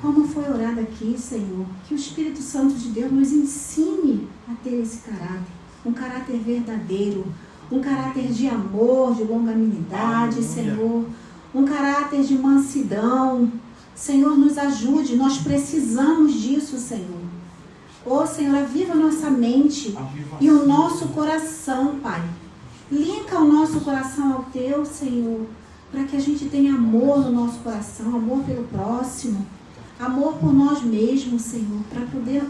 Como foi orado aqui, Senhor, que o Espírito Santo de Deus nos ensine a ter esse caráter, um caráter verdadeiro, um caráter de amor, de longanimidade, Senhor, um caráter de mansidão. Senhor, nos ajude, nós precisamos disso, Senhor. Ô, Senhor, aviva nossa mente e o nosso coração, Pai. Linka o nosso coração ao Teu, Senhor, para que a gente tenha amor no nosso coração, amor pelo próximo, amor por nós mesmos, Senhor, para poder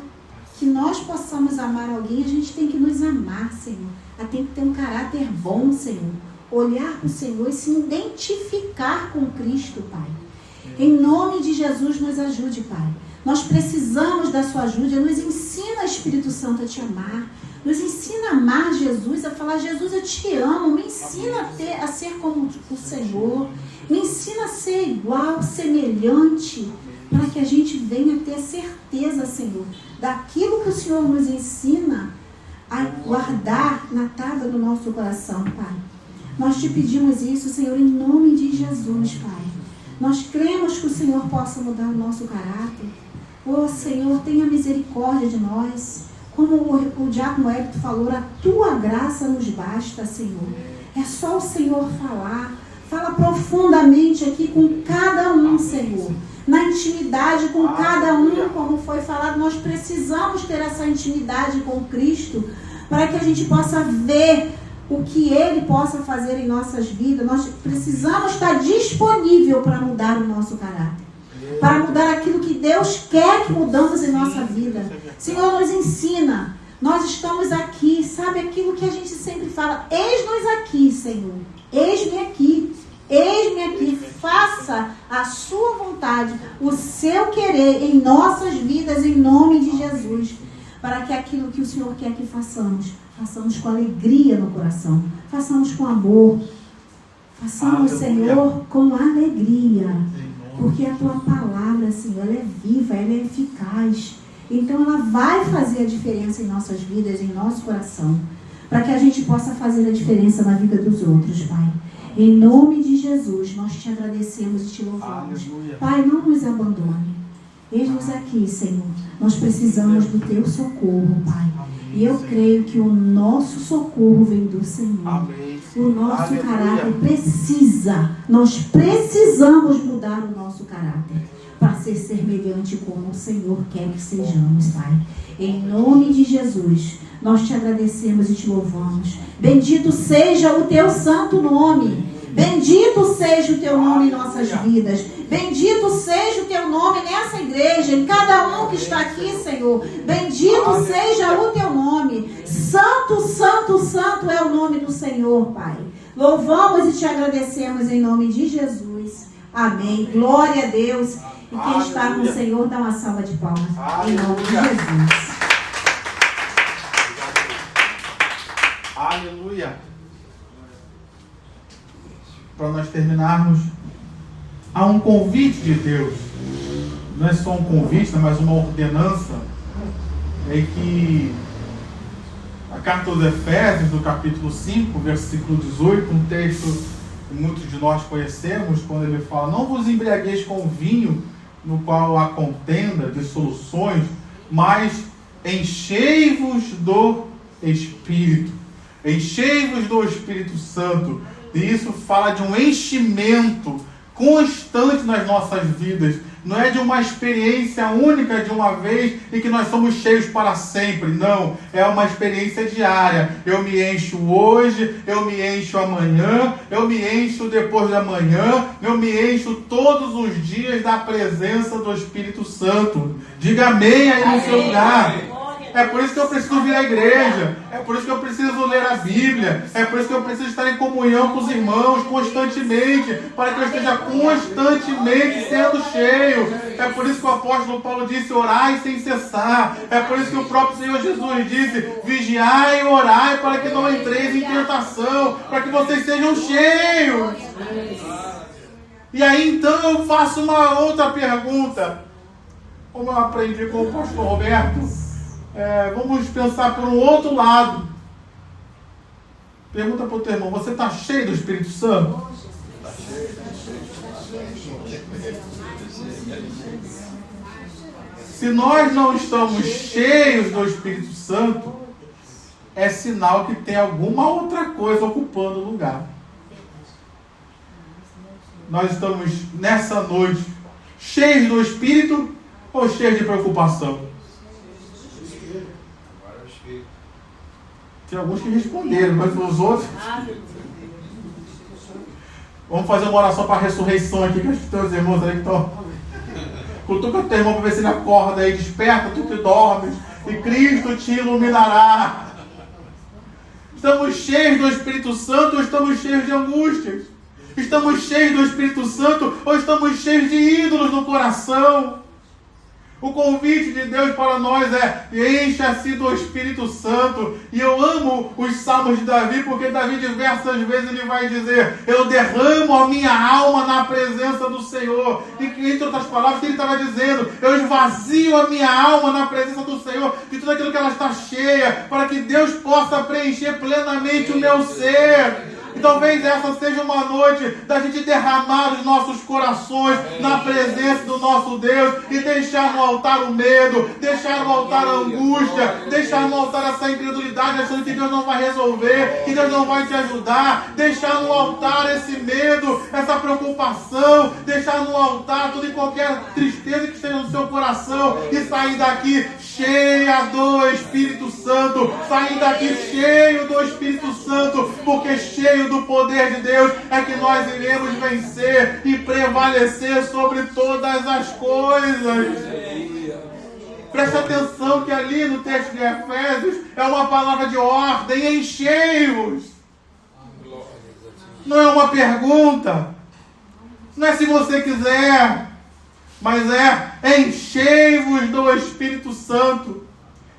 que nós possamos amar alguém, a gente tem que nos amar, Senhor. Tem que ter um caráter bom, Senhor. Olhar para o Senhor e se identificar com Cristo, Pai. Em nome de Jesus, nos ajude, Pai. Nós precisamos da sua ajuda. Nos ensina, Espírito Santo, a te amar. Nos ensina a amar Jesus, a falar: Jesus, eu te amo. Me ensina a ser como o Senhor. Me ensina a ser igual, semelhante, para que a gente venha ter certeza, Senhor, daquilo que o Senhor nos ensina a guardar na tábua do nosso coração, Pai. Nós te pedimos isso, Senhor, em nome de Jesus, Pai. Nós cremos que o Senhor possa mudar o nosso caráter. Ô, Senhor, tenha misericórdia de nós. Como o diácono Hélio falou, a tua graça nos basta, Senhor. É só o Senhor falar. Fala profundamente aqui com cada um, Senhor. Na intimidade com cada um, como foi falado, nós precisamos ter essa intimidade com Cristo para que a gente possa ver o que Ele possa fazer em nossas vidas. Nós precisamos estar disponível para mudar o nosso caráter, para mudar aquilo que Deus quer que mudamos em nossa vida. Senhor, nos ensina. Nós estamos aqui, sabe aquilo que a gente sempre fala: eis-nos aqui, Senhor, eis-me aqui. Eis-me aqui, faça a sua vontade, o seu querer em nossas vidas, em nome de Jesus, para que aquilo que o Senhor quer que façamos, façamos com alegria no coração, façamos com amor, façamos, Senhor, com alegria, porque a tua palavra, Senhor, ela é viva, ela é eficaz, então ela vai fazer a diferença em nossas vidas, em nosso coração, para que a gente possa fazer a diferença na vida dos outros, Pai. Em nome de Jesus, nós te agradecemos e te louvamos. Aleluia. Pai, não nos abandone. Eis-nos aqui, Senhor. Nós precisamos do teu socorro, Pai. Amém, e eu creio que o nosso socorro vem do Senhor. Amém, o nosso Aleluia. Caráter precisa. Nós precisamos mudar o nosso caráter para ser semelhante como o Senhor quer que sejamos, Pai. Em nome de Jesus, nós te agradecemos e te louvamos. Bendito seja o teu santo nome. Bendito seja o teu nome em nossas vidas. Bendito seja o teu nome nessa igreja, em cada um que está aqui, Senhor. Bendito seja o teu nome. Santo, santo, santo é o nome do Senhor, Pai. Louvamos e te agradecemos em nome de Jesus. Amém. Glória a Deus. E quem está com o Senhor, dá uma salva de palmas. Em nome de Jesus. Aleluia. Para nós terminarmos, há um convite de Deus. Não é só um convite, mas uma ordenança. É que a carta aos Efésios, no capítulo 5, versículo 18, um texto que muitos de nós conhecemos, quando ele fala: não vos embriagueis com vinho, no qual há contenda, dissoluções, mas enchei-vos do Espírito. Enchei-vos do Espírito Santo. E isso fala de um enchimento constante nas nossas vidas. Não é de uma experiência única de uma vez e que nós somos cheios para sempre. Não, é uma experiência diária. Eu me encho hoje, eu me encho amanhã, eu me encho depois da manhã, eu me encho todos os dias da presença do Espírito Santo. Diga amém aí no seu lugar. É por isso que eu preciso vir à igreja. É por isso que eu preciso ler a Bíblia. É por isso que eu preciso estar em comunhão com os irmãos constantemente, para que eu esteja constantemente sendo cheio. É por isso que o apóstolo Paulo disse: orai sem cessar. É por isso que o próprio Senhor Jesus disse: vigiai e orai para que não entreis em tentação, para que vocês sejam cheios. E aí então eu faço uma outra pergunta. Como eu aprendi com o pastor Roberto, vamos pensar por um outro lado. Pergunta para o teu irmão: você está cheio do Espírito Santo? Se nós não estamos cheios do Espírito Santo, é sinal que tem alguma outra coisa ocupando o lugar. Nós estamos nessa noite cheios do Espírito ou cheios de preocupação? Tem alguns que responderam, mas os outros... Vamos fazer uma oração para a ressurreição aqui, que os teus irmãos aí que estão... Cutuca o teu irmão para ver se ele acorda aí, desperta, tu que dormes, e Cristo te iluminará. Estamos cheios do Espírito Santo ou estamos cheios de angústias? Estamos cheios do Espírito Santo ou estamos cheios de ídolos no coração? O convite de Deus para nós é: encha-se do Espírito Santo. E eu amo os salmos de Davi, porque Davi diversas vezes ele vai dizer: eu derramo a minha alma na presença do Senhor. E entre outras palavras, ele estava dizendo: eu esvazio a minha alma na presença do Senhor, de tudo aquilo que ela está cheia, para que Deus possa preencher plenamente o meu ser. E talvez essa seja uma noite da gente derramar os nossos corações na presença do nosso Deus e deixar no altar o medo, deixar no altar a angústia, deixar no altar essa incredulidade, achando que Deus não vai resolver, que Deus não vai te ajudar, deixar no altar esse medo, essa preocupação, deixar no altar toda e qualquer tristeza que esteja no seu coração e sair daqui cheia do Espírito Santo, sair daqui cheio do Espírito Santo, porque cheio do poder de Deus é que nós iremos vencer e prevalecer sobre todas as coisas. Preste atenção que ali no texto de Efésios é uma palavra de ordem: enchei-vos. Não é uma pergunta, não é se você quiser, mas é enchei-vos do Espírito Santo.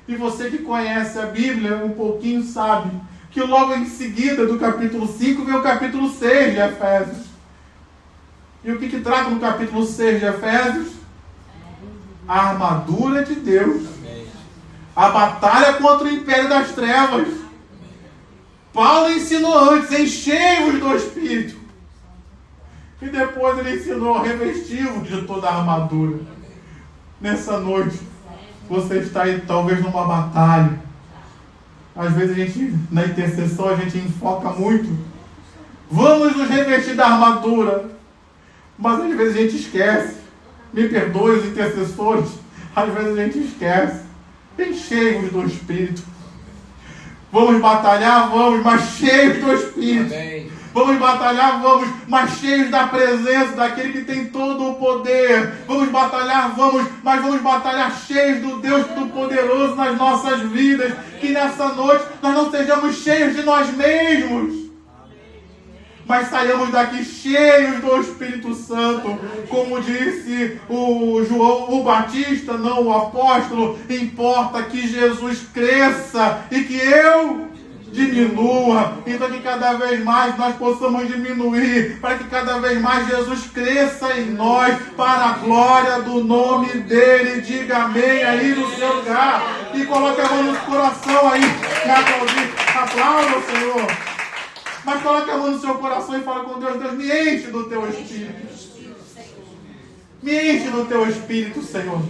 E você que conhece a Bíblia um pouquinho sabe que logo em seguida do capítulo 5 vem o capítulo 6 de Efésios. E o que trata no capítulo 6 de Efésios? A armadura de Deus. A batalha contra o império das trevas. Paulo ensinou antes: enchei-vos do Espírito. E depois ele ensinou: revesti-vos de toda a armadura. Nessa noite, você está aí talvez numa batalha. Às vezes a gente, na intercessão, a gente enfoca muito. Vamos nos revestir da armadura. Mas às vezes a gente esquece. Me perdoe os intercessores. Às vezes a gente esquece Enchei-vos do Espírito. Vamos batalhar? Vamos, mas cheios do Espírito. Amém. Vamos batalhar? Vamos, mas cheios da presença daquele que tem todo o poder. Vamos batalhar? Vamos, mas vamos batalhar cheios do Deus Todo-Poderoso nas nossas vidas. Que nessa noite nós não sejamos cheios de nós mesmos, mas saiamos daqui cheios do Espírito Santo. Como disse o João, o Batista, não o apóstolo, importa que Jesus cresça e que eu diminua. Então que cada vez mais nós possamos diminuir, para que cada vez mais Jesus cresça em nós, para a glória do nome dele. Diga amém aí no seu lugar e coloque a mão no coração aí. Aplauda o Senhor. Mas coloque a mão no seu coração e fala com Deus: Deus, me enche do teu Espírito. Me enche do teu Espírito, Senhor.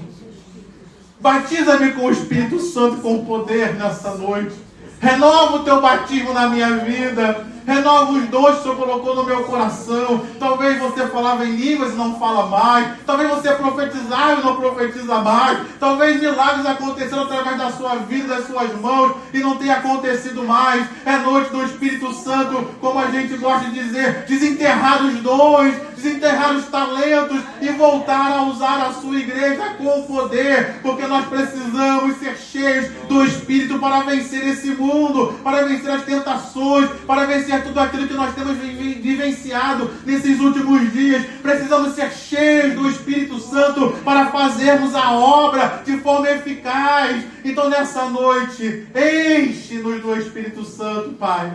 Batiza-me com o Espírito Santo, com poder nessa noite. Renova o teu batismo na minha vida. Renova os dons que o Senhor colocou no meu coração. Talvez você falava em línguas e não fala mais. Talvez você profetizava e não profetiza mais. Talvez milagres aconteceram através da sua vida, das suas mãos, e não tenha acontecido mais. É noite do Espírito Santo, como a gente gosta de dizer, desenterrar os dons, desenterrar os talentos e voltar a usar a sua igreja com poder, porque nós precisamos ser cheios do Espírito para vencer esse mundo, para vencer as tentações, para vencer tudo aquilo que nós temos vivenciado nesses últimos dias. Precisamos ser cheios do Espírito Santo para fazermos a obra de forma eficaz. Então nessa noite, enche-nos do Espírito Santo, Pai.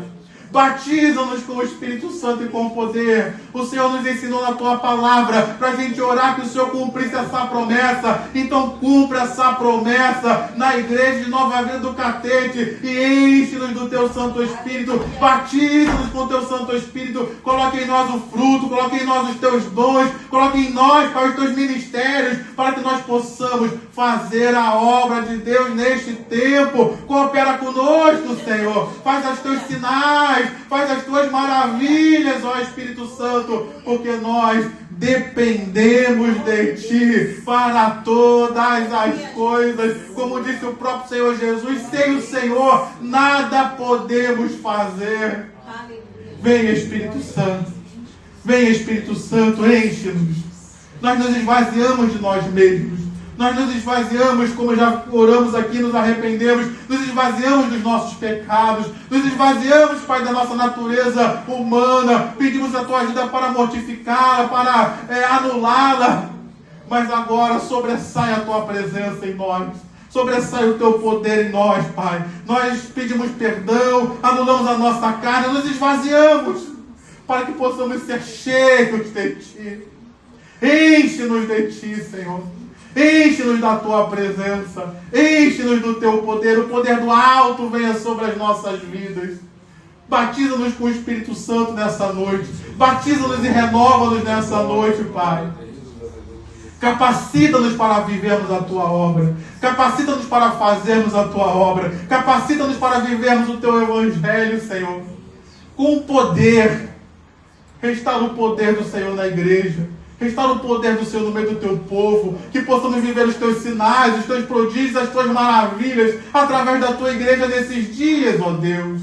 Batiza-nos com o Espírito Santo e com poder. O Senhor nos ensinou na Tua palavra para a gente orar que o Senhor cumprisse essa promessa. Então cumpra essa promessa na igreja de Nova Vida do Catete e enche-nos do Teu Santo Espírito. Batiza-nos com o Teu Santo Espírito. Coloque em nós o fruto, coloque em nós os Teus dons, coloque em nós para os Teus ministérios, para que nós possamos fazer a obra de Deus neste tempo. Coopera conosco, Senhor. Faz os Teus sinais, faz as Tuas maravilhas, ó Espírito Santo, porque nós dependemos de Ti para todas as coisas. Como disse o próprio Senhor Jesus, sem o Senhor nada podemos fazer. Vem, Espírito Santo. Vem, Espírito Santo, enche-nos. Nós nos esvaziamos de nós mesmos. Nós nos esvaziamos, como já oramos aqui, nos arrependemos, nos esvaziamos dos nossos pecados, nos esvaziamos, Pai, da nossa natureza humana, pedimos a Tua ajuda para mortificá-la, para anulá-la, mas agora sobressai a Tua presença em nós, sobressai o Teu poder em nós, Pai. Nós pedimos perdão, anulamos a nossa carne, nos esvaziamos, para que possamos ser cheios de Ti. Enche-nos de Ti, Senhor. Enche-nos da Tua presença, enche-nos do Teu poder, o poder do alto venha sobre as nossas vidas. Batiza-nos com o Espírito Santo nessa noite, batiza-nos e renova-nos nessa noite, Pai. Capacita-nos para vivermos a Tua obra, capacita-nos para fazermos a Tua obra, capacita-nos para vivermos o Teu Evangelho, Senhor, com poder. Restaura o poder do Senhor na igreja. Restaura o poder do Senhor no meio do Teu povo. Que possamos viver os Teus sinais, os Teus prodígios, as Tuas maravilhas, através da Tua igreja nesses dias, ó Deus.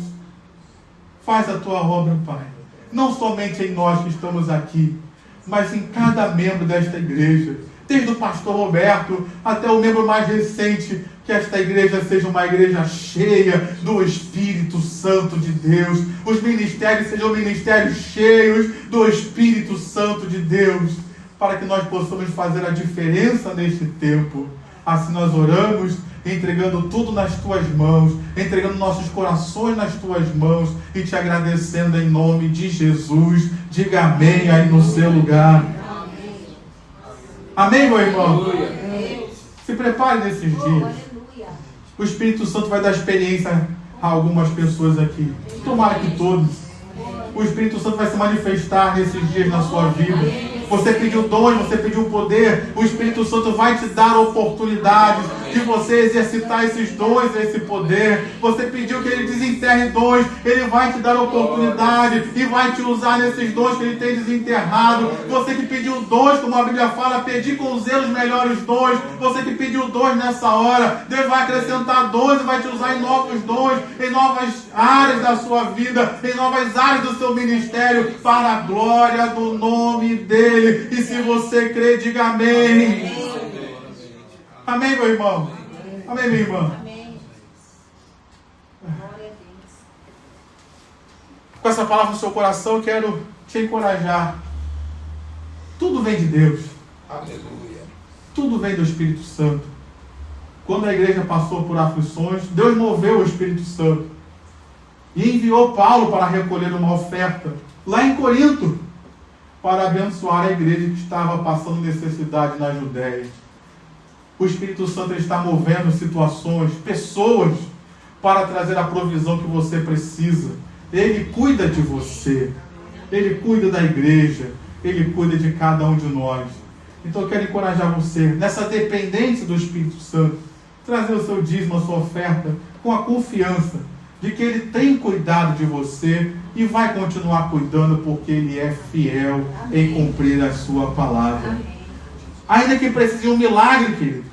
Faz a Tua obra, Pai. Não somente em nós que estamos aqui, mas em cada membro desta igreja. Desde o pastor Roberto até o membro mais recente. Que esta igreja seja uma igreja cheia do Espírito Santo de Deus. Os ministérios sejam ministérios cheios do Espírito Santo de Deus. Para que nós possamos fazer a diferença neste tempo. Assim nós oramos, entregando tudo nas Tuas mãos, entregando nossos corações nas Tuas mãos e Te agradecendo em nome de Jesus. Diga amém aí no seu lugar. Amém, meu irmão? Se prepare nesses dias. O Espírito Santo vai dar experiência a algumas pessoas aqui. Tomara que todos. O Espírito Santo vai se manifestar nesses dias na sua vida. Você pediu dons, você pediu poder. O Espírito Santo vai te dar oportunidades de você exercitar esses dons, esse poder. Você pediu que Ele desenterre dons, Ele vai te dar oportunidade e vai te usar nesses dons que Ele tem desenterrado. Você que pediu dons, como a Bíblia fala, pedir com zelo os melhores dons. Você que pediu dons nessa hora, Deus vai acrescentar dons e vai te usar em novos dons, em novas áreas da sua vida, em novas áreas do seu ministério, para a glória do nome dEle. E se você crê, diga amém. Amém, meu irmão? Amém, minha irmã? Amém. Glória a Deus. Com essa palavra no seu coração, eu quero te encorajar. Tudo vem de Deus. Aleluia. Tudo vem do Espírito Santo. Quando a igreja passou por aflições, Deus moveu o Espírito Santo e enviou Paulo para recolher uma oferta lá em Corinto, para abençoar a igreja que estava passando necessidade na Judéia. O Espírito Santo está movendo situações, pessoas, para trazer a provisão que você precisa. Ele cuida de você, Ele cuida da igreja, Ele cuida de cada um de nós. Então eu quero encorajar você, nessa dependência do Espírito Santo, trazer o seu dízimo, a sua oferta, com a confiança de que Ele tem cuidado de você e vai continuar cuidando, porque Ele é fiel em cumprir a sua palavra. Ainda que precise de um milagre, querido,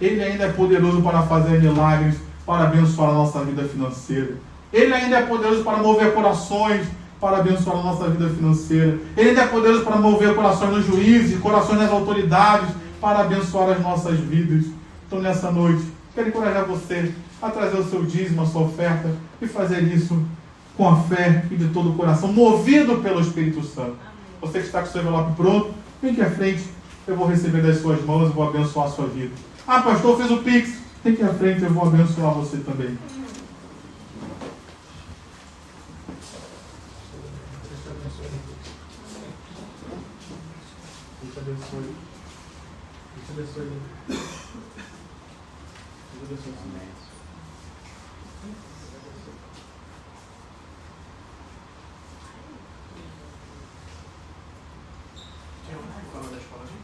Ele ainda é poderoso para fazer milagres, para abençoar a nossa vida financeira. Ele ainda é poderoso para mover corações, para abençoar a nossa vida financeira. Ele ainda é poderoso para mover corações dos juízes, corações das autoridades, para abençoar as nossas vidas. Então, nessa noite, quero encorajar você a trazer o seu dízimo, a sua oferta, e fazer isso com a fé e de todo o coração, movido pelo Espírito Santo. Você que está com o seu envelope pronto, vem aqui à frente, eu vou receber das suas mãos e vou abençoar a sua vida. Ah, pastor, eu fiz o Pix. Vem aqui à frente, eu vou abençoar você também. Deus te abençoe. Deus te abençoe. Deus te abençoe. Tinha uma fala da escola de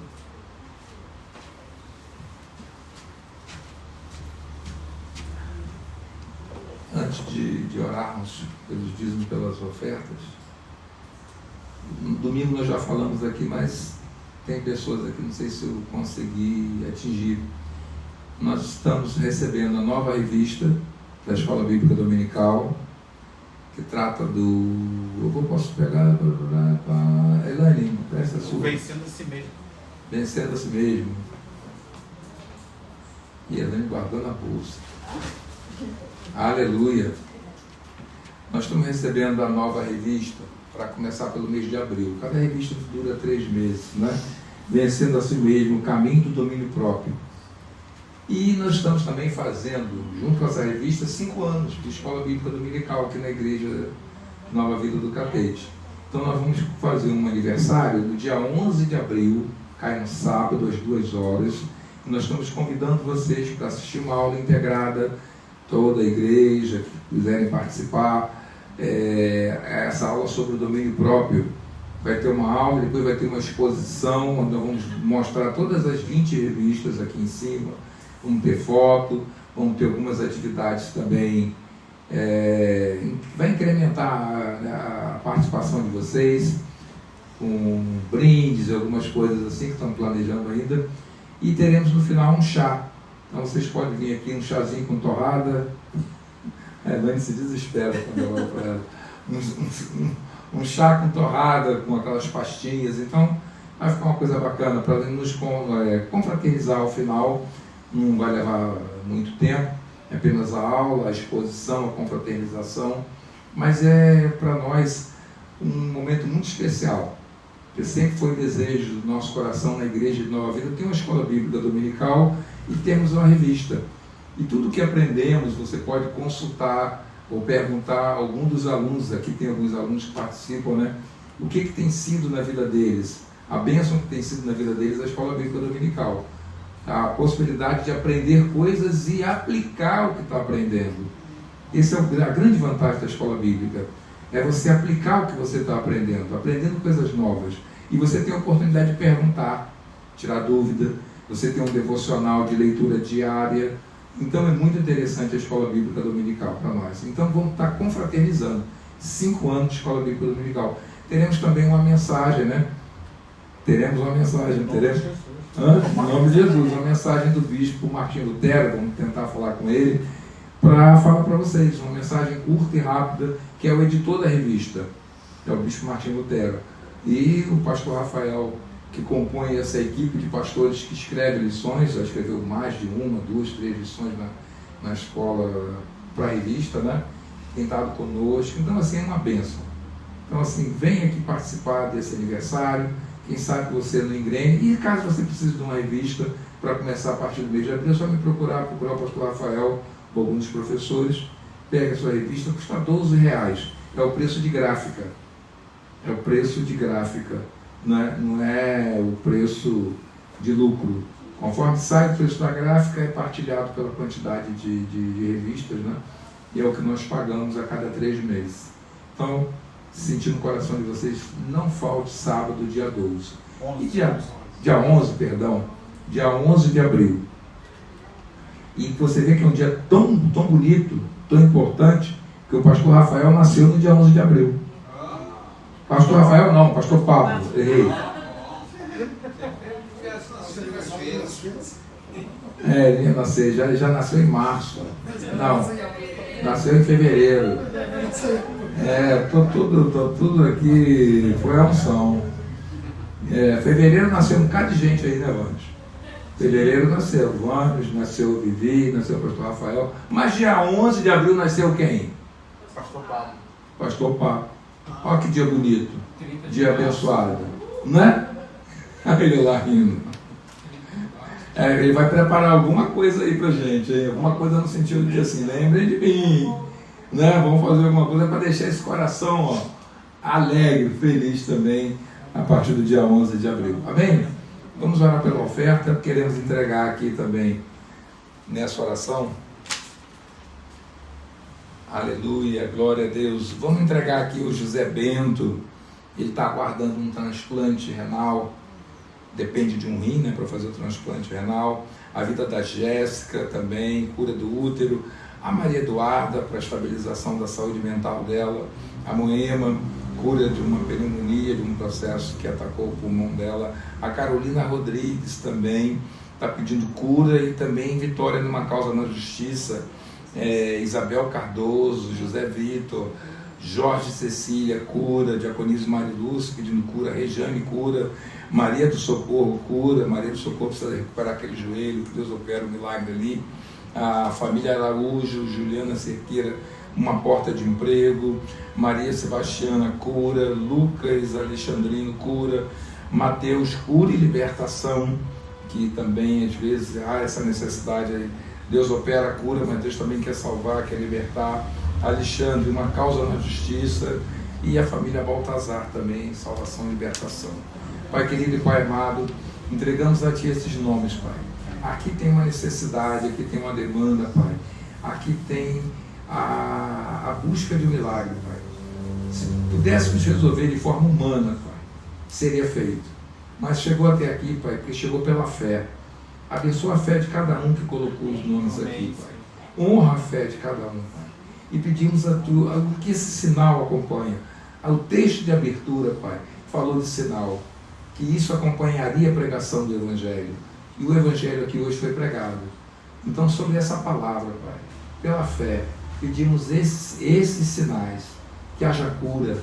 Antes de orarmos pelos dízimos, pelas ofertas, no domingo nós já falamos aqui, mas tem pessoas aqui, não sei se eu consegui atingir. Nós estamos recebendo a nova revista da Escola Bíblica Dominical, que trata do... Eu posso pegar para Elaine, presta a sua. Vencendo a si mesmo. Vencendo a si mesmo. E Elaine guardou na bolsa. Aleluia! Nós estamos recebendo a nova revista para começar pelo mês de abril. Cada revista dura 3 meses, né? Vencendo a si mesmo, o caminho do domínio próprio. E nós estamos também fazendo, junto com essa revista, 5 anos de Escola Bíblica Dominical aqui na Igreja Nova Vida do Catete. Então nós vamos fazer um aniversário no dia 11 de abril, cai no sábado, às 2 horas. E nós estamos convidando vocês para assistir uma aula integrada, toda a igreja que quiserem participar. Essa aula sobre o domínio próprio vai ter uma aula, depois vai ter uma exposição onde nós vamos mostrar todas as 20 revistas aqui em cima, vamos ter foto, vamos ter algumas atividades também, vai incrementar a participação de vocês com brindes, algumas coisas assim que estão planejando ainda, e teremos no final um chá. Então vocês podem vir aqui, um chazinho com torrada. A Dani se desespera quando eu olho para ela. Um chá com torrada, com aquelas pastinhas. Então vai ficar uma coisa bacana para nos confraternizar ao final. Não vai levar muito tempo, é apenas a aula, a exposição, a confraternização. Mas é para nós um momento muito especial. Porque sempre foi desejo do nosso coração na Igreja de Nova Vida ter uma escola bíblica dominical e temos uma revista. E tudo que aprendemos você pode consultar ou perguntar a algum dos alunos, aqui tem alguns alunos que participam, né? O que tem sido na vida deles, a bênção que tem sido na vida deles a escola bíblica dominical. A possibilidade de aprender coisas e aplicar o que está aprendendo. Essa é a grande vantagem da escola bíblica. É você aplicar o que você está aprendendo coisas novas. E você tem a oportunidade de perguntar, tirar dúvida, você tem um devocional de leitura diária. Então é muito interessante a Escola Bíblica Dominical para nós. Então vamos estar confraternizando 5 anos de Escola Bíblica Dominical. Teremos também uma mensagem, né? Teremos uma mensagem, teremos? Em nome de Jesus, uma mensagem do bispo Martim Lutero. Vamos tentar falar com ele para falar para vocês uma mensagem curta e rápida, que é o editor da revista, é o bispo Martim Lutero, e o pastor Rafael, que compõe essa equipe de pastores que escreve lições. Já escreveu mais de 1, 2, 3 lições na escola para a revista, né? Tem estado conosco. Então, assim, é uma bênção. Então, assim, vem aqui participar desse aniversário. Quem sabe você não engrene. E caso você precise de uma revista para começar a partir do mês de abril, é só me procurar o pastor Rafael ou algum dos professores. Pega a sua revista, custa R$12. É o preço de gráfica. É o preço de gráfica. Não é o preço de lucro. Conforme sai o preço da gráfica, é partilhado pela quantidade de revistas, né? E é o que nós pagamos a cada 3 meses. Então, sentindo no coração de vocês, não falte sábado, dia 12. E dia 11, perdão, dia 11 de abril. E você vê que é um dia tão bonito, tão importante, que o pastor Rafael nasceu no dia 11 de abril. Pastor Rafael não, pastor Pablo, errei. Ele ia nascer, já nasceu em março. Não, nasceu em fevereiro. Tudo aqui foi a unção. Fevereiro nasceu um bocado de gente aí, né, Vânios? Fevereiro nasceu Vânios, nasceu o Vivi, nasceu o pastor Rafael. Mas dia 11 de abril nasceu quem? Pastor Pablo. Pastor Pablo. Olha que dia bonito, dia abençoado, não é? Ele lá rindo. Ele vai preparar alguma coisa aí pra gente, hein? Alguma coisa no sentido de assim, lembrem de mim, né? Vamos fazer alguma coisa para deixar esse coração alegre, feliz também, a partir do dia 11 de abril. Amém? Vamos orar pela oferta, queremos entregar aqui também, nessa oração. Aleluia, glória a Deus. Vamos entregar aqui o José Bento. Ele está aguardando um transplante renal. Depende de um rim, né, para fazer o transplante renal. A vida da Jéssica também, cura do útero. A Maria Eduarda, para a estabilização da saúde mental dela. A Moema, cura de uma pneumonia, de um processo que atacou o pulmão dela. A Carolina Rodrigues também está pedindo cura e também vitória numa causa na justiça. Isabel Cardoso, José Vitor, Jorge Cecília, cura, Diaconisa Mariluz pedindo cura, Rejane, cura, Maria do Socorro, cura, Maria do Socorro precisa recuperar aquele joelho, que Deus opera um milagre ali, a família Araújo, Juliana Cerqueira, uma porta de emprego, Maria Sebastiana, cura, Lucas Alexandrino, cura, Mateus, cura e libertação, que também às vezes há essa necessidade aí. Deus opera a cura, mas Deus também quer salvar, quer libertar. Alexandre, uma causa na justiça. E a família Baltazar também, salvação e libertação. Pai querido e Pai amado, entregamos a Ti esses nomes, Pai. Aqui tem uma necessidade, aqui tem uma demanda, Pai. Aqui tem a busca de um milagre, Pai. Se pudéssemos resolver de forma humana, Pai, seria feito. Mas chegou até aqui, Pai, porque chegou pela fé. Abençoa a fé de cada um que colocou os nomes aqui, Pai. Honra a fé de cada um, Pai. E pedimos a Tu que esse sinal acompanha. O texto de abertura, Pai, falou de sinal, que isso acompanharia a pregação do Evangelho. E o Evangelho aqui hoje foi pregado. Então, sobre essa palavra, Pai, pela fé, pedimos esses sinais, que haja cura,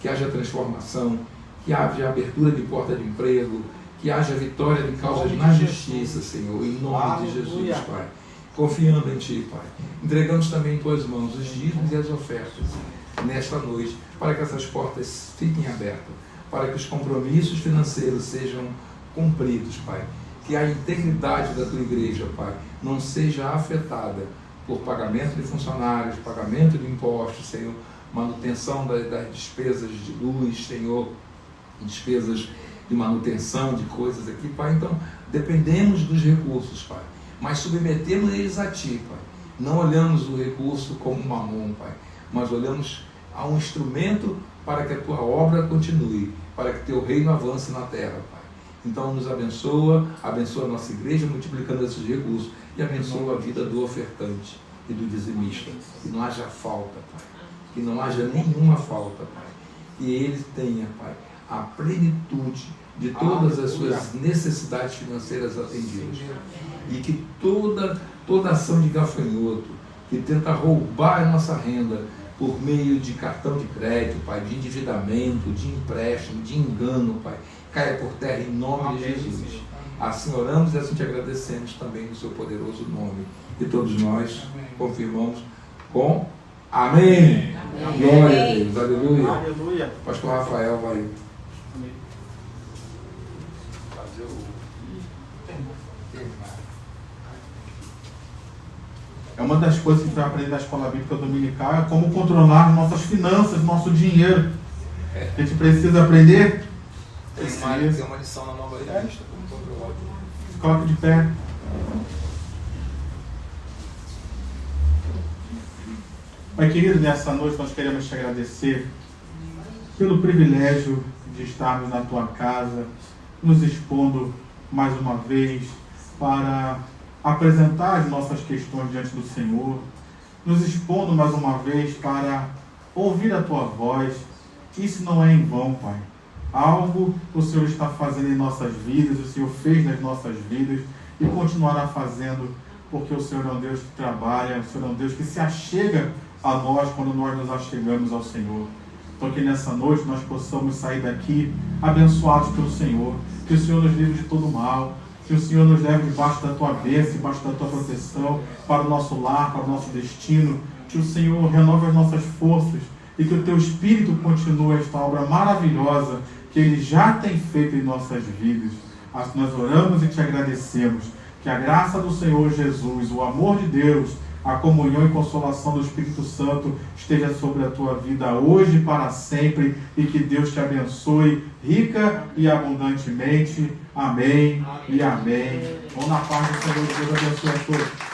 que haja transformação, que haja abertura de porta de emprego, que haja vitória de causas na justiça, Senhor, em nome de Jesus, Pai. Confiando em Ti, Pai. Entregamos também em Tuas mãos os dízimos e as ofertas nesta noite, para que essas portas fiquem abertas, para que os compromissos financeiros sejam cumpridos, Pai. Que a integridade da Tua igreja, Pai, não seja afetada por pagamento de funcionários, pagamento de impostos, Senhor, manutenção das despesas de luz, Senhor, despesas de manutenção de coisas aqui, Pai. Então, dependemos dos recursos, Pai, mas submetemos eles a Ti, Pai. Não olhamos o recurso como um mamon, Pai, mas olhamos a um instrumento para que a Tua obra continue, para que Teu reino avance na terra, Pai. Então nos abençoa a nossa igreja, multiplicando esses recursos, e abençoa a vida do ofertante e do dizimista. Que não haja falta, Pai. Que não haja nenhuma falta, Pai. Que ele tenha, Pai, a plenitude de todas as suas necessidades financeiras atendidas. E que toda ação de gafanhoto que tenta roubar a nossa renda por meio de cartão de crédito, Pai, de endividamento, de empréstimo, de engano, Pai, caia por terra em nome de Jesus. Assim oramos e assim te agradecemos também no seu poderoso nome. E todos nós confirmamos com amém. Amém. Glória a Deus. Aleluia. Aleluia. Pastor Rafael vai fazer É uma das coisas que a gente vai aprender na escola bíblica dominical, é como controlar nossas finanças, nosso dinheiro. A gente precisa aprender. Tem uma lição na nova revista, como controlar. Se coloque de pé. Pai querido, nessa noite nós queremos te agradecer pelo privilégio de estarmos na tua casa, nos expondo mais uma vez para apresentar as nossas questões diante do Senhor, nos expondo mais uma vez para ouvir a tua voz. Isso não é em vão, Pai. Algo o Senhor está fazendo em nossas vidas, o Senhor fez nas nossas vidas e continuará fazendo, porque o Senhor é um Deus que trabalha, o Senhor é um Deus que se achega a nós quando nós nos achegamos ao Senhor. Então que nessa noite nós possamos sair daqui abençoados pelo Senhor, que o Senhor nos livre de todo mal, que o Senhor nos leve debaixo da tua bênção, debaixo da tua proteção, para o nosso lar, para o nosso destino, que o Senhor renove as nossas forças e que o teu Espírito continue esta obra maravilhosa que Ele já tem feito em nossas vidas. Assim nós oramos e te agradecemos. Que a graça do Senhor Jesus, o amor de Deus, a comunhão e consolação do Espírito Santo esteja sobre a tua vida hoje e para sempre, e que Deus te abençoe rica e abundantemente. Amém e amém. Vamos na paz do Senhor. Deus abençoe a todos.